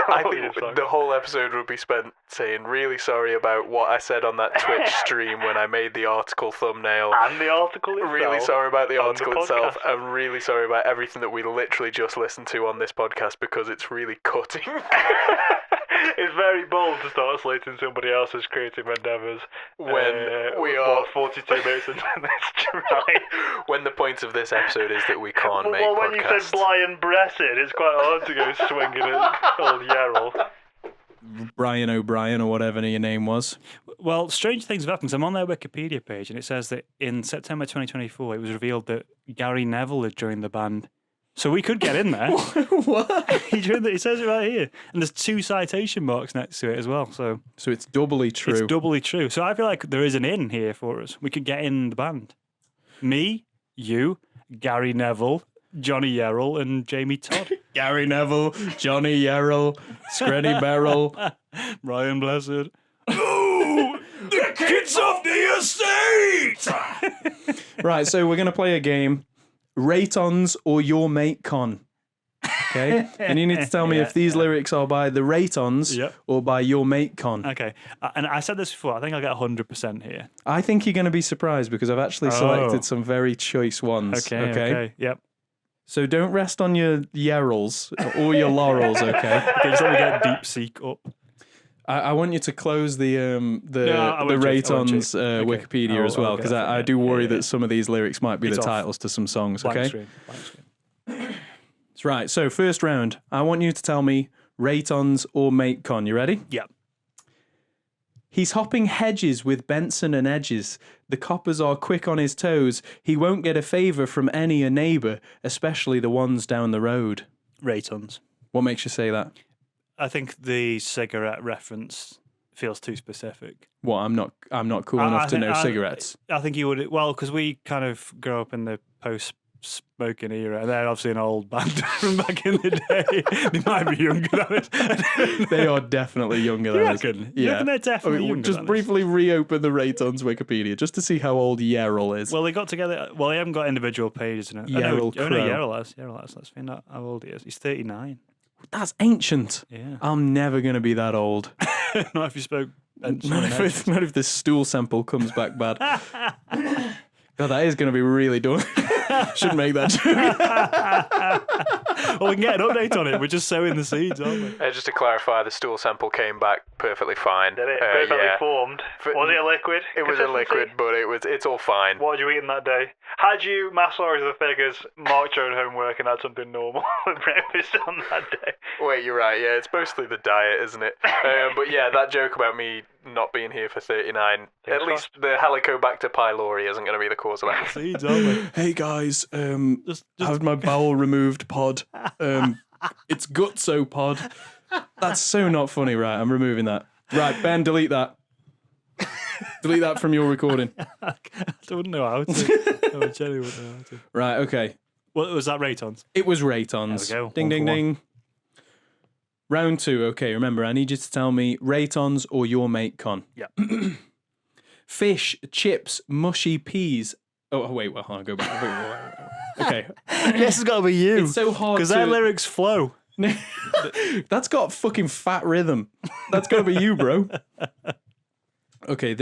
I think the whole episode would be spent saying really sorry about what I said on that Twitch stream when I made the article thumbnail. And the article itself. Really sorry about the article itself. I'm really sorry about everything that we literally just listened to on this podcast, because it's really cutting. It's very bold to start slating somebody else's creative endeavours when we are 42 minutes into this try. When the point of this episode is that we can't make Well, podcasts. when you said Brian Bressid, it's quite hard to go swinging at old Yerrill. Brian O'Brien or whatever your name was. Well, strange things have happened. I'm on their Wikipedia page, and it says that in September 2024, it was revealed that Gary Neville had joined the band. So we could get in there. What? It says it right here. And there's 2 citation marks next to it as well. So it's doubly true. It's doubly true. So I feel like there is an in here for us. We could get in the band. Me, you, Gary Neville, Johnny Yerrill, and Jamie Todd. Gary Neville, Johnny Yerrill, Screddy Beryl, Brian Blessed. Oh, the kids of the estate! Right, so we're going to play a game. Raytons or your mate con. Okay, and you need to tell me if these lyrics are by the Raytons Yep. or by your mate Con. Okay. And I said this before. I think I'll get 100% here. I think you're going to be surprised because I've actually selected some very choice ones. Okay. Yep. So don't rest on your yerrels or your laurels. Okay. Okay, just let me get deep seek up. I want you to close the I won't check, I won't Raytons check. Okay. Wikipedia as well, I'll because get that, I yeah. do worry Yeah. that some of these lyrics might be It's the off. titles to some songs. Blank Okay. screen. That's right. So first round, I want you to tell me Raytons or mate Con. You ready? Yep. He's hopping hedges with Benson and Edges. The coppers are quick on his toes. He won't get a favour from any a neighbour, especially the ones down the road. Raytons. What makes you say that? I think the cigarette reference feels too specific. What? I'm not cool enough to know cigarettes. I think you would. Well, because we kind of grew up in the post-smoking era, and they're obviously an old band from back in the day. They might be younger than us. They are definitely younger You than us. reckon? You reckon they're definitely younger just than us? briefly reopen the Raytons Wikipedia just to see how old Yerrel is. Well, they got together. Well, they haven't got individual pages in it. Yerrel no, Crow. Yerrel has. Let's find out how old he is. He's 39. That's ancient. Yeah. I'm never going to be that old. Not if you spoke. Not if this stool sample comes back bad. God, that is going to be really dumb. Shouldn't make that joke. Well, we can get an update on it. We're just sowing the seeds, aren't we? Just to clarify, the stool sample came back perfectly fine. Did it? Perfectly yeah. formed. Was it a liquid? It was a liquid, but it's all fine. What had you eaten that day? Had you massaged the figures, marked your own homework, and had something normal for breakfast on that day? Wait, you're right. Yeah, it's mostly the diet, isn't it? But yeah, that joke about me not being here for 39. At least the Helicobacter pylori isn't going to be the cause of that. Seeds, aren't we? Hey guys, Just I had my bowel removed pod. It's gutso pod. That's so not funny, right? I'm removing that. Right, Ben, delete that. Delete that from your recording. I wouldn't know how to. I genuinely wouldn't know how to. Right, okay. What was that Raytons? It was Raytons. There we go. Ding, One ding, for one. ding. Round 2. Okay, remember, I need you to tell me Raytons or your mate Con. Yeah. Fish, chips, mushy peas. Oh, wait, well, I'll go back. Wait. Okay. This has got to be you. It's so hard because to... their lyrics flow. That's got fucking fat rhythm. That's got to be you, bro. Okay, you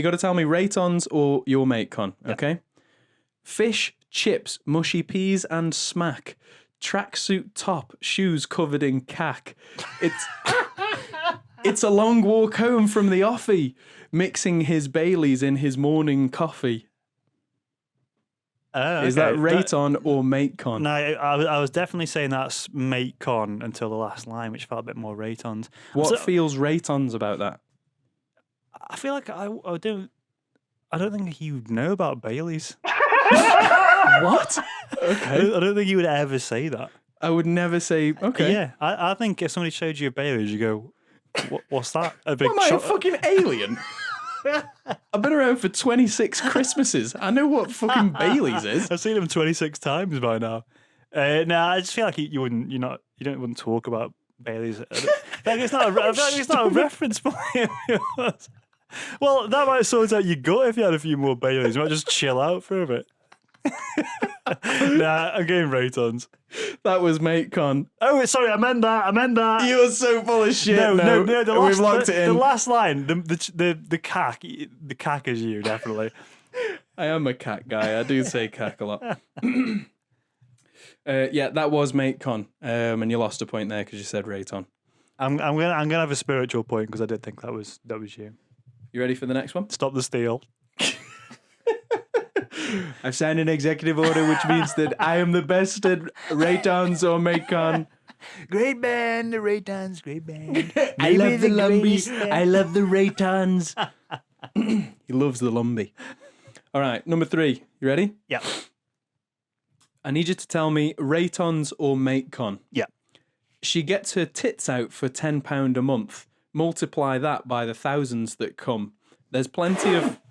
got to tell me Raytons or your mate Con, okay? Fish, chips, mushy peas and smack. Tracksuit top, shoes covered in cack. It's a long walk home from the offie, mixing his Baileys in his morning coffee. Is that Rayton or mate Con? No, I was definitely saying that's mate Con until the last line, which felt a bit more Raytons. What feels Raytons about that? I feel like I don't think you'd know about Baileys. What? Okay. I don't think you would ever say that. I would never say, okay. Yeah, I think if somebody showed you a Baileys, you go, what's that? A big What, am I a fucking alien? I've been around for 26 Christmases. I know what fucking Baileys is. I've seen them 26 times by now. No, I just feel like you wouldn't talk about Baileys. I feel like it's not a reference point. Well, that might sort out your gut if you had a few more Baileys. You might just chill out for a bit. Nah, I'm getting Raytons. That was mate Con. Oh, sorry, I meant that. You're so full of shit. No. We've locked it in. The last line, the cack is you, definitely. I am a cat guy. I do say cack a lot. Yeah, that was mate Con. And you lost a point there because you said Rayton. I'm gonna have a spiritual point because I did think that was you. You ready for the next one? Stop the steal. I've signed an executive order, which means that I am the best at Raytons or mate Con. Great band, the Raytons, great band. I love the Lumbies. I love the Raytons. He loves the Lumbie. All right, number 3. You ready? Yeah. I need you to tell me Raytons or mate Con. Yeah. She gets her tits out for £10 a month. Multiply that by the thousands that come. There's plenty of...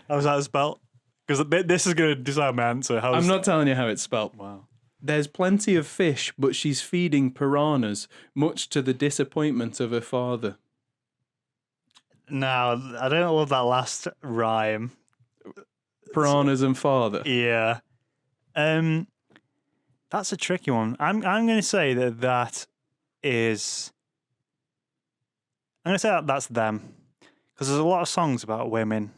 How's that spelled? Because this is going to decide my answer. I'm not telling you how it's spelt. Wow. There's plenty of fish, but she's feeding piranhas, much to the disappointment of her father. No, I don't love that last rhyme. Piranhas and father. Yeah. That's a tricky one. I'm going to say that is. I'm going to say that's them. Because there's a lot of songs about women.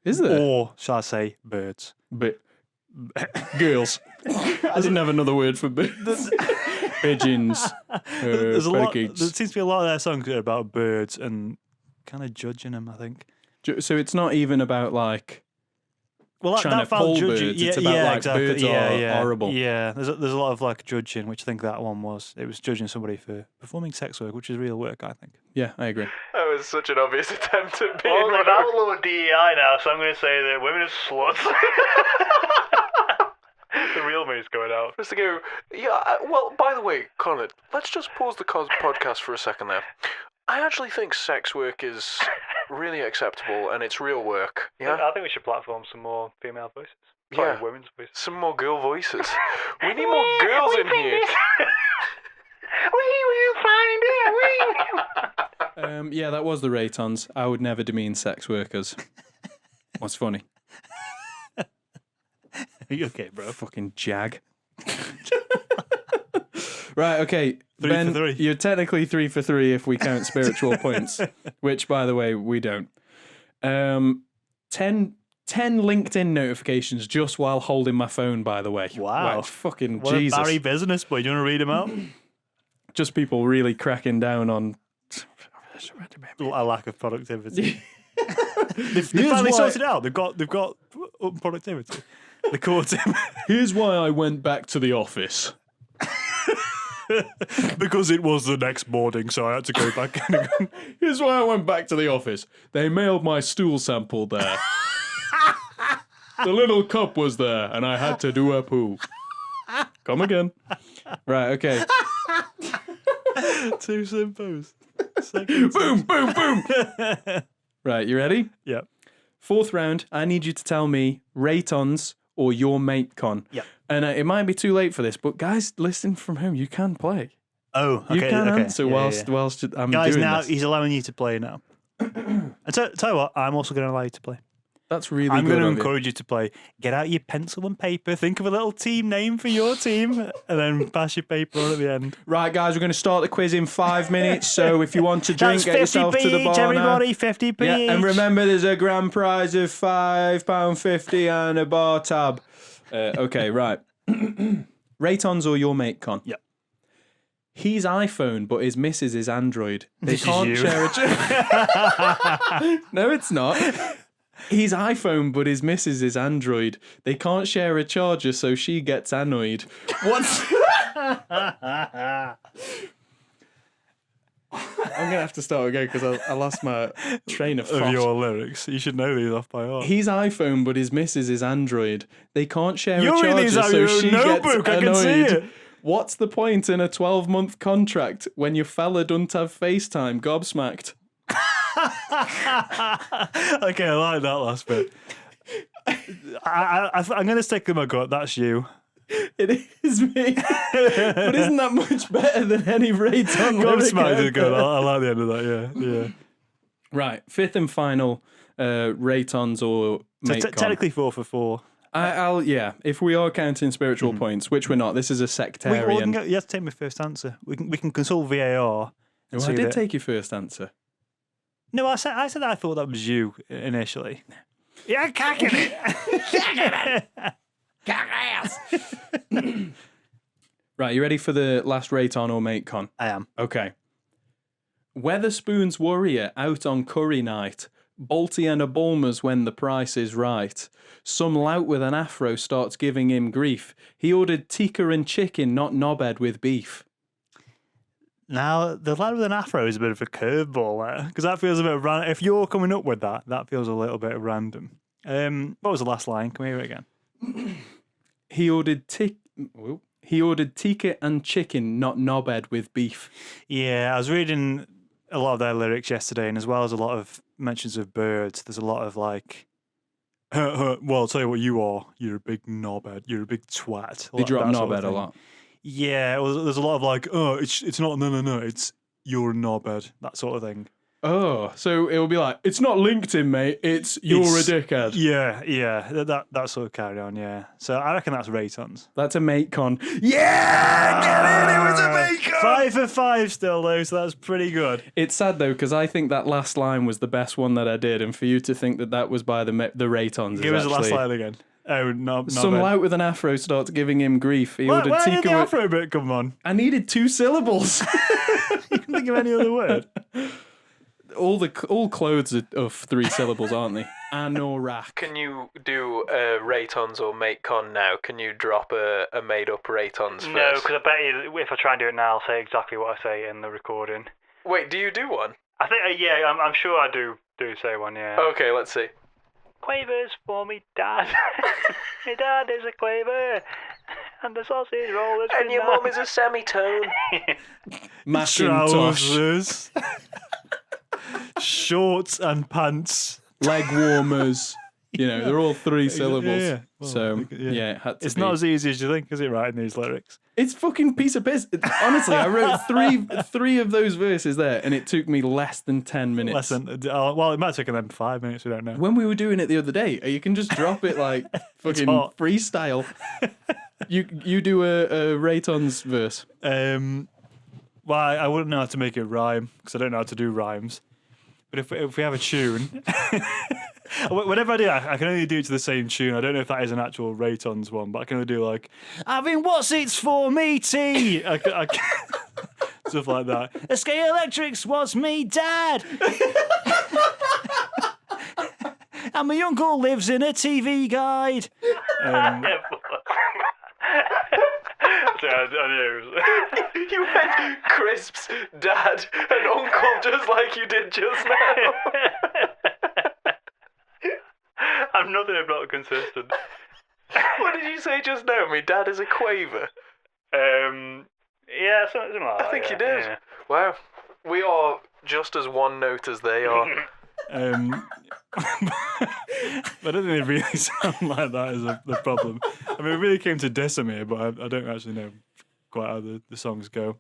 Is there? Or, shall I say, birds. But girls. I didn't have another word for birds. Pigeons. There's a lot. There parakeets. seems to be a lot of their songs that are about birds and kind of judging them, I think. So it's not even about like Well, trying to pull birds. It's about like exactly. birds are horrible. Yeah, there's a lot of like judging, which I think that one was. It was judging somebody for performing sex work, which is real work, I think. Yeah, I agree. That was such an obvious attempt at being. Well, we've outlawed DEI now, so I'm going to say that women are sluts. The real me's going out. Just to go, well, by the way, Connor, let's just pause the podcast for a second there. I actually think sex work is really acceptable and it's real work. Yeah, I think we should platform some more female voices. Sorry, Yeah. women's voices. some more girl voices. We need more girls in here. We will find it. Yeah, that was the Raytons. I would never demean sex workers. What's funny? Are you okay, bro? Fucking jag. Right, okay. 3 Ben, for 3. you're technically 3 for 3 if we count spiritual points, which, by the way, we don't. 10 LinkedIn notifications just while holding my phone, by the way. Wow. It's fucking What Jesus. a Barry business, boy. Do you want to read them out? Just people really cracking down on... A lack of productivity. They've Here's finally why- sorted it out. They've got up productivity. The core team. Here's why I went back to the office. Because it was the next morning, so I had to go back. Here's why I went back to the office. They mailed my stool sample there. The little cup was there, and I had to do a poo. Come again. Right, okay. 2 simpos. Boom, boom, boom. Right, you ready? Yep. 4th round, I need you to tell me Raytons or your mate con. Yep. And it might be too late for this, but guys, listening from home, you can play. Oh, okay. You can okay. answer Yeah, whilst yeah. whilst I'm Guys, doing now this. he's allowing you to play now. And tell you what, I'm also going to allow you to play. That's really I'm good going to of you. encourage you to play. Get out your pencil and paper. Think of a little team name for your team, and then pass your paper on at the end. Right, guys, we're going to start the quiz in 5 minutes. So if you want to drink, That's get yourself 50p to the bar each, now. everybody. 50p Yeah, and each. remember, there's a grand prize of £5.50 and a bar tab. Okay, right. Raytons or your mate con? Yep. He's iPhone, but his missus is Android. They This is can't you. share a. No, it's not. He's iPhone, but his missus is Android. They can't share a charger, so she gets annoyed. What's? I'm gonna have to start again because I lost my train of thought. Of your lyrics. You should know these off by heart. He's iPhone, but his missus is Android. They can't share You're a charger, reading these out of so your she notebook, gets I can see annoyed. it. What's the point in a 12-month contract when your fella don't have FaceTime? Gobsmacked. Okay, I like that last bit. I'm going to stick with my gut. That's you. It is me. But isn't that much better than any Rayton lyric Gobsmacked is out good. there? I like the end of that, yeah. Right, 5th and final Raytons or So mate con. technically 4 for 4. I'll if we are counting spiritual points, which we're not, this is a sectarian. You have to take my first answer. We can consult VAR. and Oh, I see did that- take your first answer. No, I said I thought that was you initially. Yeah, cacking it. Right, you ready for the last Rayton or mate con? I am. Okay. Weatherspoon's warrior out on curry night. Balty and a Bulmers when the price is right. Some lout with an afro starts giving him grief. He ordered tikka and chicken, not knobhead with beef. Now, the lad with an afro is a bit of a curveball there, because that feels a bit random. If you're coming up with that, that feels a little bit random. What was the last line? Can we hear it again? He ordered tikka and chicken, not knobhead with beef. Yeah, I was reading a lot of their lyrics yesterday, and as well as a lot of mentions of birds, there's a lot of like, well, I'll tell you what you are. You're a big knobhead. You're a big twat. They drop That sort of knobhead a thing. lot. Yeah, there's a lot of like, oh, it's not, no, it's you're a knobhead, that sort of thing. Oh, so it'll be like, it's not LinkedIn, mate. It's you're a dickhead. Yeah. That sort of carry on, yeah. So I reckon that's Raytons. That's a MateCon. Yeah! Get in! It was a MateCon! 5 for 5 still, though, so that's pretty good. It's sad, though, because I think that last line was the best one that I did, and for you to think that was by the Raytons Give us is the last actually... line again. Oh, no. Some lout with an afro starts giving him grief. He ordered Where did the tikka. afro bit come on? I needed 2 syllables. You can think of any other word. All clothes are of 3 syllables, aren't they? Anorak. Can you do Raytons or MateCon now? Can you drop a made-up Raytons first? No, because I bet you if I try and do it now, I'll say exactly what I say in the recording. Wait, do you do one? I think, I'm sure I do say one, yeah. Okay, let's see. Quavers for me dad. My dad is a quaver. And the sausage roll is And your mum is a semitone. Macintosh. Trousers. Shorts and pants. Leg warmers. You know, they're all 3 syllables. Yeah. Well, So, yeah, it had to It's be. not as easy as you think, is it, writing these lyrics? It's fucking piece of piss. Honestly, I wrote three of those verses there, and it took me less than 10 minutes. Well, it might take them 5 minutes, we don't know. When we were doing it the other day, you can just drop it like fucking hot. freestyle. You do a Raytons verse. Well, I wouldn't know how to make it rhyme, because I don't know how to do rhymes. But if we have a tune... Whenever I do, I can only do it to the same tune. I don't know if that is an actual Raytons one, but I can only do like, having what's it's for me tea. Stuff like that. SK Electrics was me dad. And my uncle lives in a TV guide. You went Crisps, Dad, and Uncle just like you did just now. I'm nothing if not consistent. What did you say just now? My dad is a quaver. Yeah, something like that. I think yeah, you did. Yeah. Wow. We are just as one note as they are. But I don't think they really sound like that is the problem. I mean, it really came to diss them here, but I don't actually know quite how the songs go.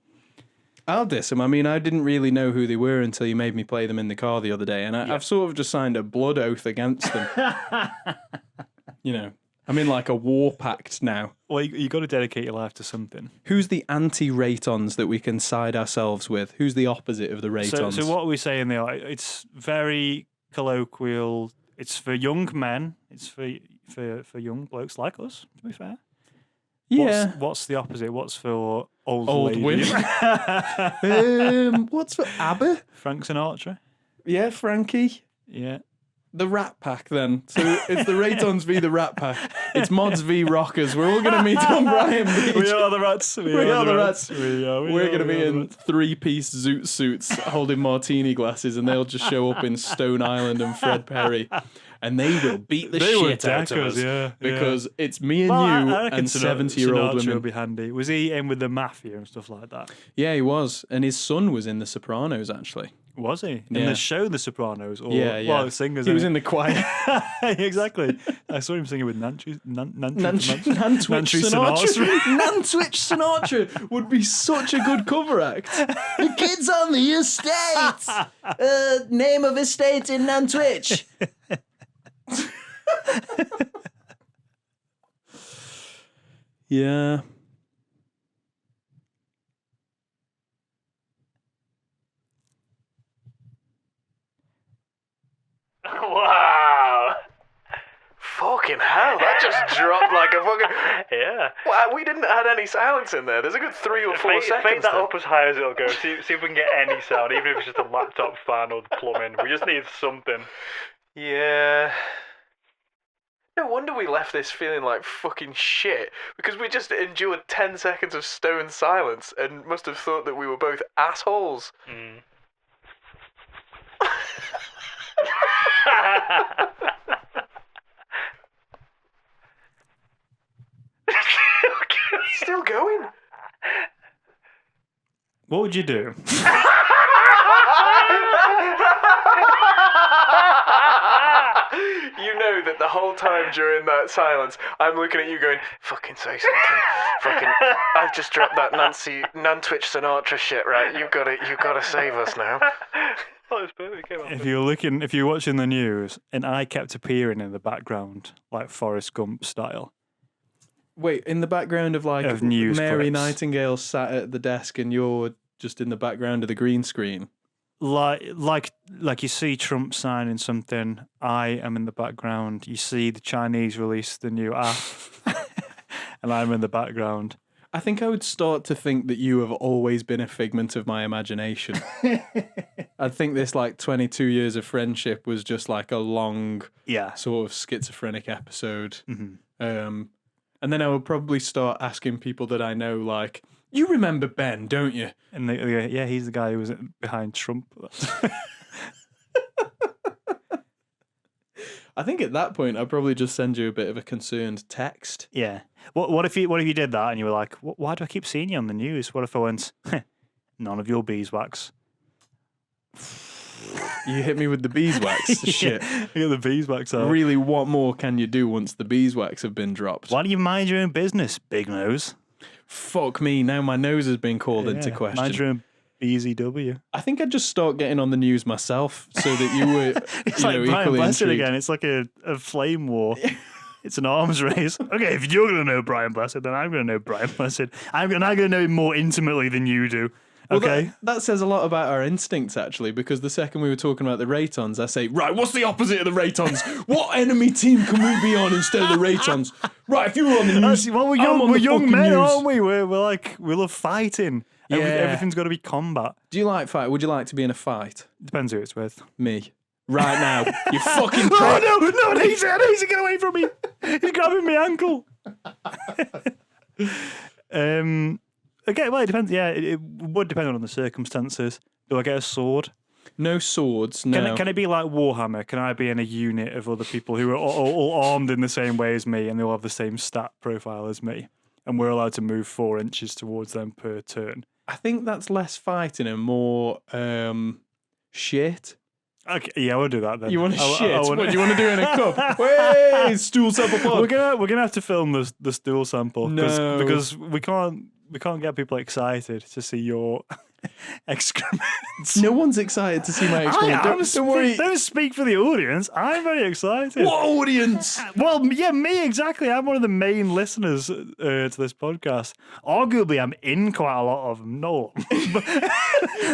I'll diss them. I mean, I didn't really know who they were until you made me play them in the car the other day, and I've sort of just signed a blood oath against them. You know, I'm in like a war pact now. Well, you got to dedicate your life to something. Who's the anti-Raytons that we can side ourselves with? Who's the opposite of the Raytons? So what are we saying there? It's very colloquial. It's for young men. It's for young blokes like us, to be fair. Yeah. What's the opposite? What's for old women. women? What's for ABBA? Frank Sinatra. Yeah, Frankie. Yeah. The Rat Pack, then. So it's the Raytons v the Rat Pack. It's Mods v Rockers. We're all going to meet on Brian Beach. We are the rats. We are the rats. We're going to be in 3-piece zoot suits holding martini glasses, and they'll just show up in Stone Island and Fred Perry. And they will beat the shit out of us. Yeah, because it's me and you I reckon and 70-year-old Sinatra women. would be handy. Was he in with the mafia and stuff like that? Yeah, he was. And his son was in The Sopranos, actually. Was he? In Yeah. the show The Sopranos? Or, Yeah. Well, singers. He was in the choir. Exactly. I saw him singing with Nantwich Sinatra. Nantwich Sinatra would be such a good cover act. The kids on the estate. Name of estate in Nantwich. Yeah. Wow. Fucking hell, that just dropped like a fucking... Yeah. Wow, we didn't add any silence in there. There's a good 3 or 4 seconds Fake that there. up as high as it'll go. See if we can get any sound, even if it's just a laptop fan or the plumbing. We just need something. Yeah. No wonder we left this feeling like fucking shit, because we just endured 10 seconds of stone silence and must have thought that we were both assholes. Mm. Still going? What would you do? You know that the whole time during that silence, I'm looking at you going, fucking say something. Fucking, I've just dropped that Nantwich Sinatra shit, right? You've got to save us now. Oh, it's perfect. It came out. If you're watching the news, an eye kept appearing in the background, like Forrest Gump style. Wait, in the background of like Of news Mary clips. Nightingale sat at the desk and you're just in the background of the green screen. Like you see Trump signing something, I am in the background. You see the Chinese release the new app, and I'm in the background. I think I would start to think that you have always been a figment of my imagination. I think this like 22 years of friendship was just like a long Yeah. sort of schizophrenic episode. Mm-hmm. And then I would probably start asking people that I know, like, you remember Ben, don't you? And they go, yeah, he's the guy who was behind Trump. I think at that point I'd probably just send you a bit of a concerned text. Yeah. What if you did that and you were like, why do I keep seeing you on the news? What if I went, none of your beeswax? You hit me with the beeswax. Shit. You got the beeswax out. Really, what more can you do once the beeswax have been dropped? Why don't you mind your own business, big nose? Fuck me, now my nose has been called into question. Mind your own BZW. I think I'd just start getting on the news myself so that you were It's you like know, Brian equally Blessed intrigued. again. It's like a flame war. It's an arms race. Okay, if you're going to know Brian Blessed, then I'm going to know Brian Blessed. I'm going to know him more intimately than you do. Well, Okay? that says a lot about our instincts, actually, because the second we were talking about the Raytons, I say, right, what's the opposite of the Raytons? What enemy team can we be on instead of the Raytons? Right, if you were on the news, Well, we're I'm young, on we're the young fucking men, news. aren't we? We love fighting. Yeah. Everything's got to be combat. Do you like fight? Would you like to be in a fight? Depends who it's with. Me. Right now. You fucking Oh, prick. no, Daisy, get away from me. He's grabbing my ankle. Okay, well, it depends. Yeah, it would depend on the circumstances. Do I get a sword? No swords, no. Can it be like Warhammer? Can I be in a unit of other people who are all armed in the same way as me and they all have the same stat profile as me? And we're allowed to move 4 inches towards them per turn. I think that's less fighting and more shit. Okay, yeah, we'll do that then. You want to shit? wanna- What do you want to do in a cup? Hey, stool sample pod. We're gonna have to film the stool sample No. because we can't get people excited to see your excrements. No one's excited to see my excrement. Don't worry. Don't speak for the audience. I'm very excited. What audience? Well, yeah, me exactly. I'm one of the main listeners to this podcast. Arguably, I'm in quite a lot of them. No,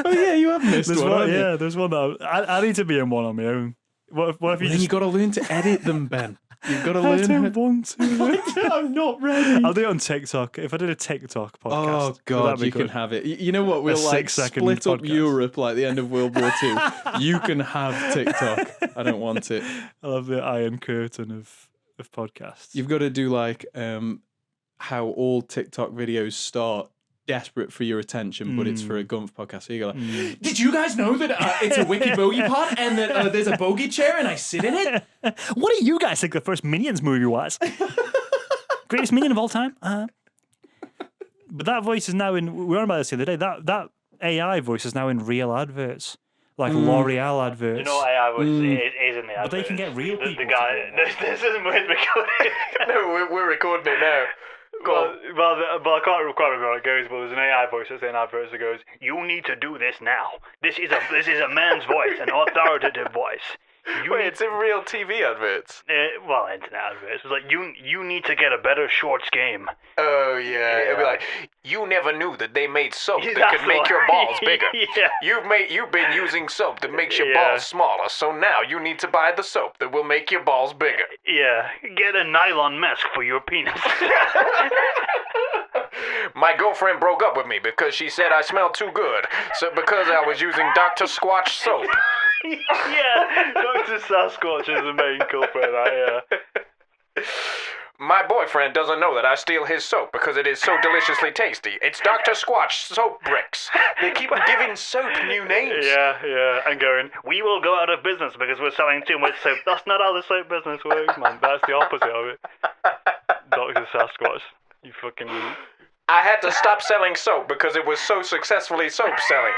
Oh yeah, you have missed there's one. one. haven't you? Yeah, there's one that I need to be in one on my own. What if you Then just? you got to learn to edit them, Ben. You've got to I learn. don't want to. I'm not ready. I'll do it on TikTok. If I did a TikTok podcast, Oh would God, that be you can good? have it. You know what? We'll like 6-second split up podcast. Europe like the end of World War II. You can have TikTok. I don't want it. I love the Iron Curtain of podcasts. You've got to do like how all TikTok videos start. Desperate for your attention, but it's for a Gumf podcast. So you go like, did you guys know that it's a wiki bogey pod and that there's a bogey chair and I sit in it? What do you guys think the first Minions movie was? Greatest Minion of all time? But that voice is now in. We were on about this the other day. That AI voice is now in real adverts, like L'Oreal adverts. You know what AI voice is in the advert? But they can get real the people. guy. This isn't worth recording. No, we're recording it now. Well, I can't quite remember how it goes, but there's an AI voice that's in adverts that goes, "You need to do this now. This is a man's voice, an authoritative voice. Wait, it's in real TV adverts. Well, internet adverts. It's like you need to get a better shorts game." Oh yeah. It'll be like, you never knew that they made soap that That's could make the your one. balls bigger. Yeah. You've been using soap that makes your Yeah. balls smaller, so now you need to buy the soap that will make your balls bigger. Yeah, get a nylon mask for your penis. My girlfriend broke up with me because she said I smelled too good. So because I was using Dr. Squatch soap. Yeah, Dr. Sasquatch is the main culprit of that, yeah. My boyfriend doesn't know that I steal his soap because it is so deliciously tasty. It's Dr. Squatch soap bricks. They keep giving soap new names. Yeah, and going, we will go out of business because we're selling too much soap. That's not how the soap business works, man. That's the opposite of it. Dr. Sasquatch, you fucking... I had to stop selling soap because it was so successfully soap selling.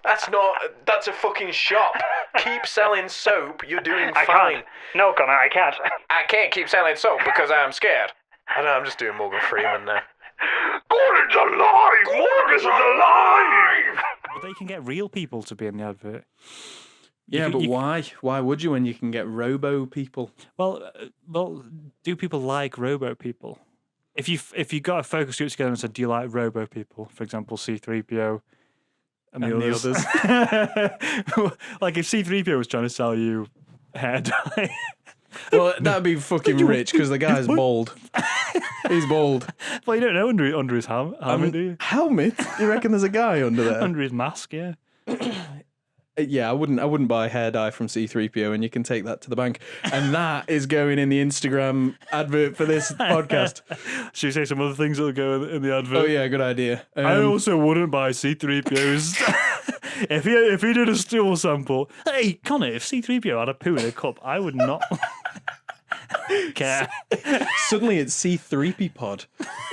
That's a fucking shop. Keep selling soap, you're doing I fine. can't. No, Connor, I can't. I can't keep selling soap because I'm scared. I know, I'm just doing Morgan Freeman now. Gordon's alive! Morgan's alive! They can get real people to be in the advert. Yeah, could- but you- why? Why would you when you can get robo people? Well, do people like robo people? If you got a focus group together and said, "Do you like robo people?" For example, C3PO and the others. Like if C3PO was trying to sell you hair dye. Well, that'd be fucking rich because the guy's bald. He's bald. Well, you don't know under his helmet, do you? Helmet? You reckon there's a guy under there? Under his mask, yeah. Yeah, I wouldn't buy hair dye from C3PO, and you can take that to the bank. And that is going in the Instagram advert for this podcast. Should we say some other things that'll go in the advert? Oh yeah, good idea. I also wouldn't buy C3PO's. if he did a stool sample. Hey, Connor, if C3PO had a poo in a cup, I would not care. Suddenly it's C3P pod.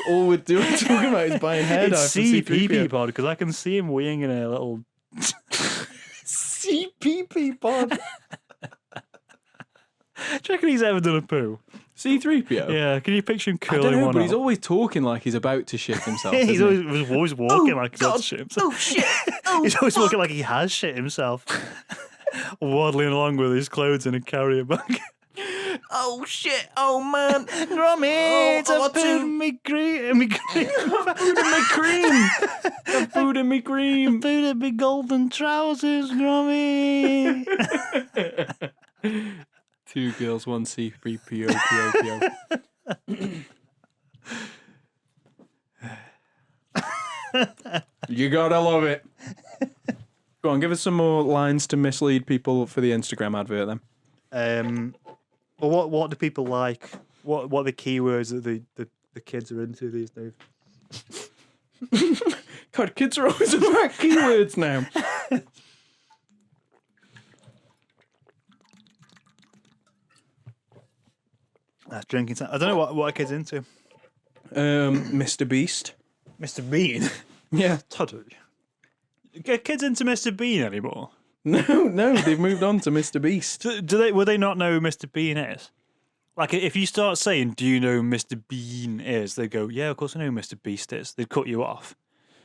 All we're talking about is buying hair dye It's from CPP C3PO. pod because I can see him weeing in a little. CPP pod. Do you reckon he's ever done a poo? C3PO? Yeah, can you picture him I curling don't know, one but he's up? always talking like he's about to shit himself. Yeah, he's isn't he? always walking like he's about to shit himself. Oh shit! Oh, He's always walking like he has shit himself. Waddling along with his clothes in a carrier bag. oh shit! Oh man! Grommy, it's a poo in me cream. Food in my cream. The food in my cream. Food in me golden trousers, Grommy. 2 girls, 1 C3PO. You gotta love it. Go on, give us some more lines to mislead people for the Instagram advert then. Well, what do people like? What are the keywords that the kids are into these days? God, kids are always about keywords now. That's drinking time. I don't know what a kid's into. Mr. Beast. Mr. Bean. Yeah. Todd. Get kids into Mr. Bean anymore? No, they've moved on to Mr. Beast. Would they not know who Mr. Bean is? Like, if you start saying, "Do you know who Mr. Bean is?" They go, "Yeah, of course I know who Mr. Beast is." They'd cut you off.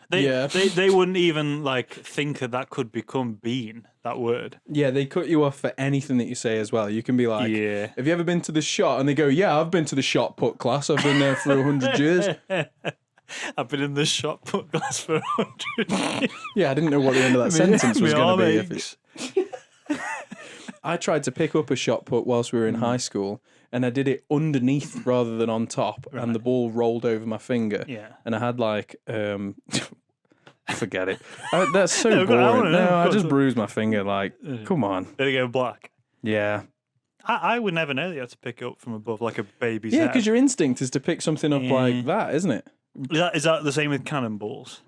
They wouldn't even like think that could become Bean, that word. Yeah, they cut you off for anything that you say as well. You can be like, Yeah. have you ever been to the shot? And they go, yeah, I've been to the shot put class. I've been there for 100 years. I've been in the shop put glass for 100 years. Yeah, I didn't know what the end of that sentence was Me going to be. arm If it's... I tried to pick up a shot put whilst we were in high school, and I did it underneath rather than on top, and the ball rolled over my finger. Yeah. And I had like, forget it. That's so No, go on, I boring. wanna know. No, I Go on, just so- bruised my finger. Like, come on. Did it go black? Yeah. I would never know that you had to pick it up from above like a baby's Yeah, head. because your instinct is to pick something up like that, isn't it? Is that the same with cannonballs?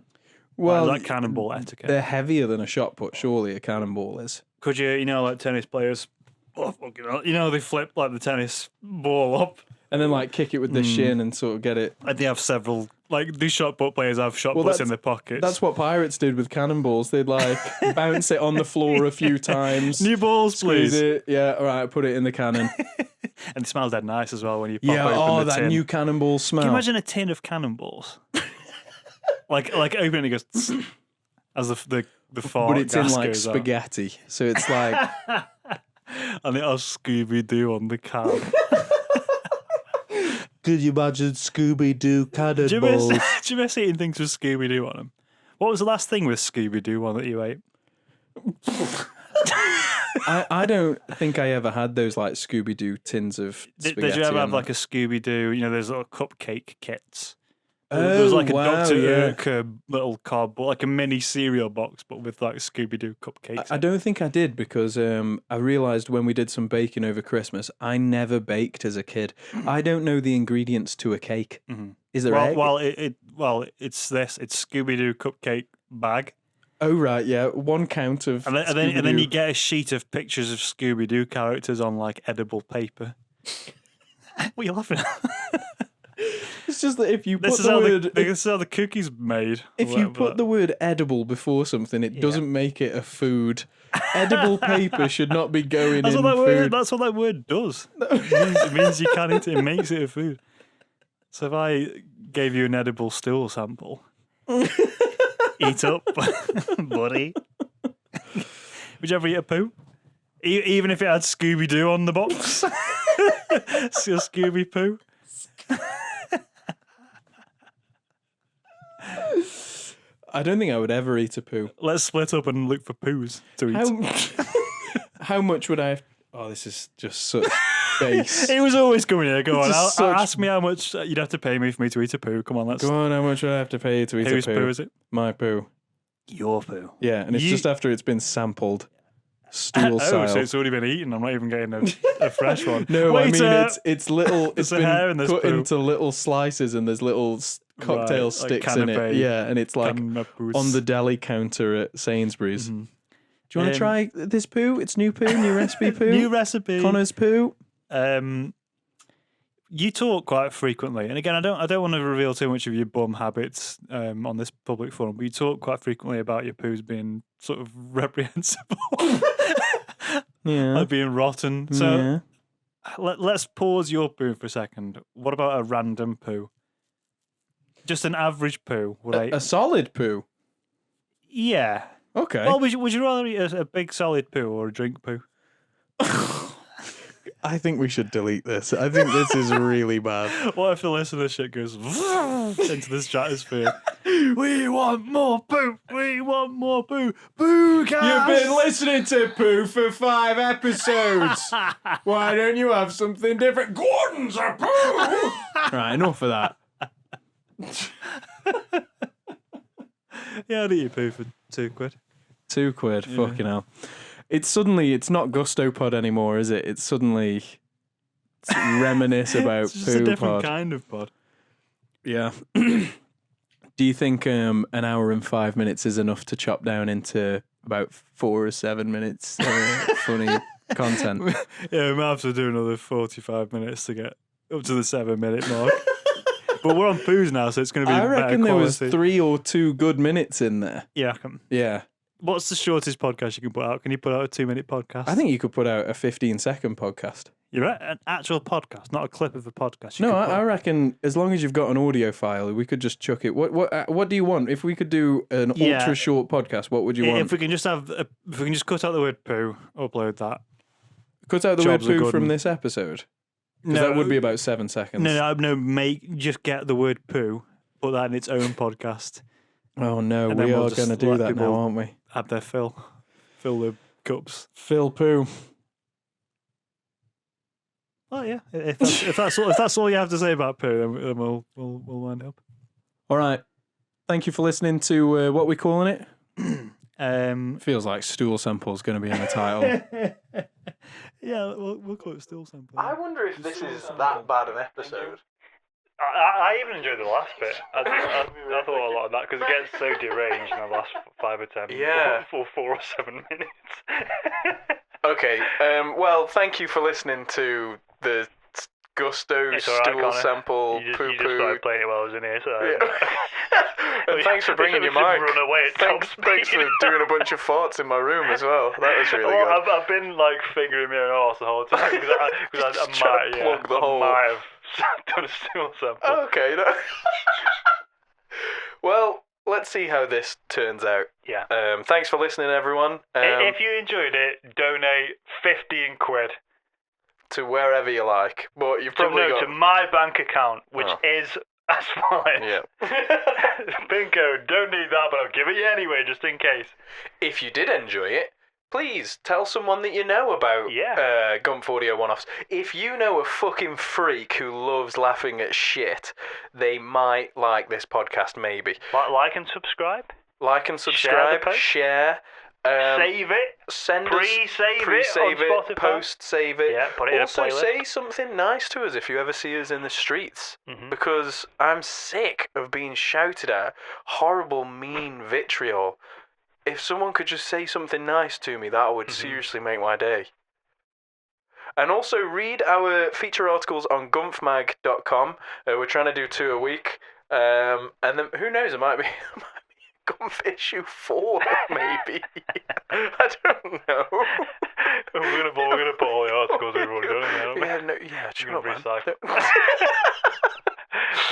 Well, Like, is that cannonball etiquette? they're heavier than a shot put, surely a cannonball is. Could you know, like tennis players, fucking hell, they flip like the tennis ball up. And then like kick it with the shin and sort of get it. And they have several, like these shot put players have shot Well, puts that's- in their pockets. That's what pirates did with cannonballs. They'd like bounce it on the floor a few times. New balls, Squeeze please. it. Yeah, all right, put it in the cannon. And it smells dead nice as well when you pop Yeah, open the that tin. new cannonball smell. Can you imagine a tin of cannonballs? like opening it goes tss, as the fart but it's in gas like goes out. spaghetti. So it's like, And it has Scooby-Doo on the can. Could you imagine Scooby-Doo Do you cannonballs? miss eating things with Scooby-Doo on them? What was the last thing with Scooby-Doo on that you ate? I don't think I ever had those like Scooby-Doo tins of spaghetti. Did you ever have on like them. a Scooby-Doo, those little cupcake kits? Oh, There was like a wow, Dr. yeah. Urker little cardboard, like a mini cereal box, but with like Scooby-Doo cupcakes. I don't think I did because I realised when we did some baking over Christmas, I never baked as a kid. I don't know the ingredients to a cake. Is there egg? It's Scooby-Doo cupcake bag. Oh right, yeah, 1 count of And then you Scooby-Doo. get a sheet of pictures of Scooby-Doo characters on like edible paper. What are you laughing at? It's just that if you put This is the how word this is how the cookies made. if you put the word edible before something, it doesn't make it a food. Edible paper should not be going that's in what that food. word. That's what that word does. It means you can eat it. It makes it a food. So if I gave you an edible stool sample, Eat up, buddy. Would you ever eat a poo? Even if it had Scooby-Doo on the box? It's your Scooby Poo. I don't think I would ever eat a poo. Let's split up and look for poos to eat. How much would I have? Oh, this is just such base. It was always coming here. Go on, This is ask me how much you'd have to pay me for me to eat a poo. Come on, let's. Go on, how much would I have to pay you to eat Whose a poo? poo is it? My poo. Your poo. Yeah, and it's just after it's been sampled. Stool So style. it's already been eaten. I'm not even getting a fresh one. No, I mean it's little. There's It's a hair in been this cut poo. into little slices, and there's little cocktail Right, sticks in it. canapé, Yeah, and it's like canapés. on the deli counter at Sainsbury's. Mhm. Do you want to try this poo? It's new poo, new recipe poo. New recipe. Connor's poo. You talk quite frequently, and again, I don't want to reveal too much of your bum habits on this public forum, but you talk quite frequently about your poos being sort of reprehensible, Yeah. like being rotten. So let's pause your poo for a second. What about a random poo? Just an average poo? A solid poo. Yeah. Okay. Well, would you rather eat a big solid poo or a drink poo? I think we should delete this. I think this is really bad. What if the listenership goes into the stratosphere? We want more poo. We want more poo. Boo, guys. You've been listening to poo for 5 episodes. Why don't you have something different? Gordon's a poo. Right, enough of that. Yeah, I'd eat your poo for £2. £2. Fucking hell. It's not Gusto Pod anymore, is it? It's reminisce about It's just poo a different pod. kind of pod. Yeah. Do you think an hour and 5 minutes is enough to chop down into about 4 or 7 minutes funny content? Yeah, we might have to do another 45 minutes to get up to the 7-minute mark. But we're on poos now, so it's going to be I better reckon there was quality. 3 or 2 good minutes in there. Yeah, I can. Yeah. What's the shortest podcast you can put out? Can you put out a 2-minute podcast? I think you could put out a 15-second podcast. You're right, an actual podcast, not a clip of a podcast. No, I reckon as long as you've got an audio file, we could just chuck it. What do you want? If we could do an ultra short podcast, what would you want? If we can just cut out the word poo, upload that. Cut out the word Jobs are poo good from and- this episode. Because that would be about 7 seconds. No. Just get the word poo, put that in its own podcast. Oh no, And then we we'll are just going to do let that people- now, aren't we? Have their fill the cups. Phil poo. Oh yeah, if that's all you have to say about poo, then we'll wind up. All right. Thank you for listening to what we calling it. Feels like stool sample is going to be in the title. Yeah, we'll call it still sample. I wonder if this is that bad an episode. I even enjoyed the last bit. I thought a lot of that because it gets so deranged in the last 5 or 10. Yeah. For 4 or 7 minutes. Okay, well, thank you for listening to the Gusto It's all right, stool Connor. sample You just poo-poo. started playing it while I was in here, so. And thanks for bringing your mic. Run away at top Thanks speed. for doing a bunch of farts in my room as well. That was really Well, good. I've been like fingering my own arse the whole time because I trying to plug the hole. might have done a stool sample. Okay. No. Well, let's see how this turns out. Yeah. Thanks for listening, everyone. If you enjoyed it, donate 15 quid. To wherever you like, but you've probably got to my bank account, which Oh. is as follows. Yeah. Bingo, don't need that, but I'll give it you anyway, just in case. If you did enjoy it, please tell someone that you know about Gumf Audio One-Offs. If you know a fucking freak who loves laughing at shit, they might like this podcast, maybe. Like and subscribe. Like and Share subscribe, the post. share. Save it. Send Pre-save us, it on Spotify. post save it. Yeah, put it in a Also, playlist. say something nice to us if you ever see us in the streets, because I'm sick of being shouted at, horrible, mean vitriol. If someone could just say something nice to me, that would seriously make my day. And also read our feature articles on gumfmag.com. We're trying to do 2 a week, and then who knows, it might be. Gumf issue 4, maybe. I don't know. We're gonna put all the articles we've already done in there, aren't we? Shut We're up, gonna man. recycle.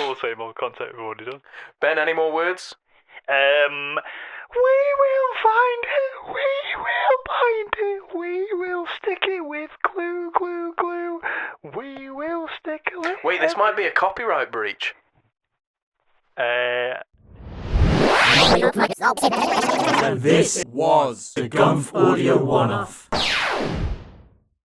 All the same old content we've already done. Ben, any more words? We will find it. We will bind it. We will stick it with glue, glue, glue. We will stick it. Wait, this might be a copyright breach. And this was the Gumf Audio One-Off.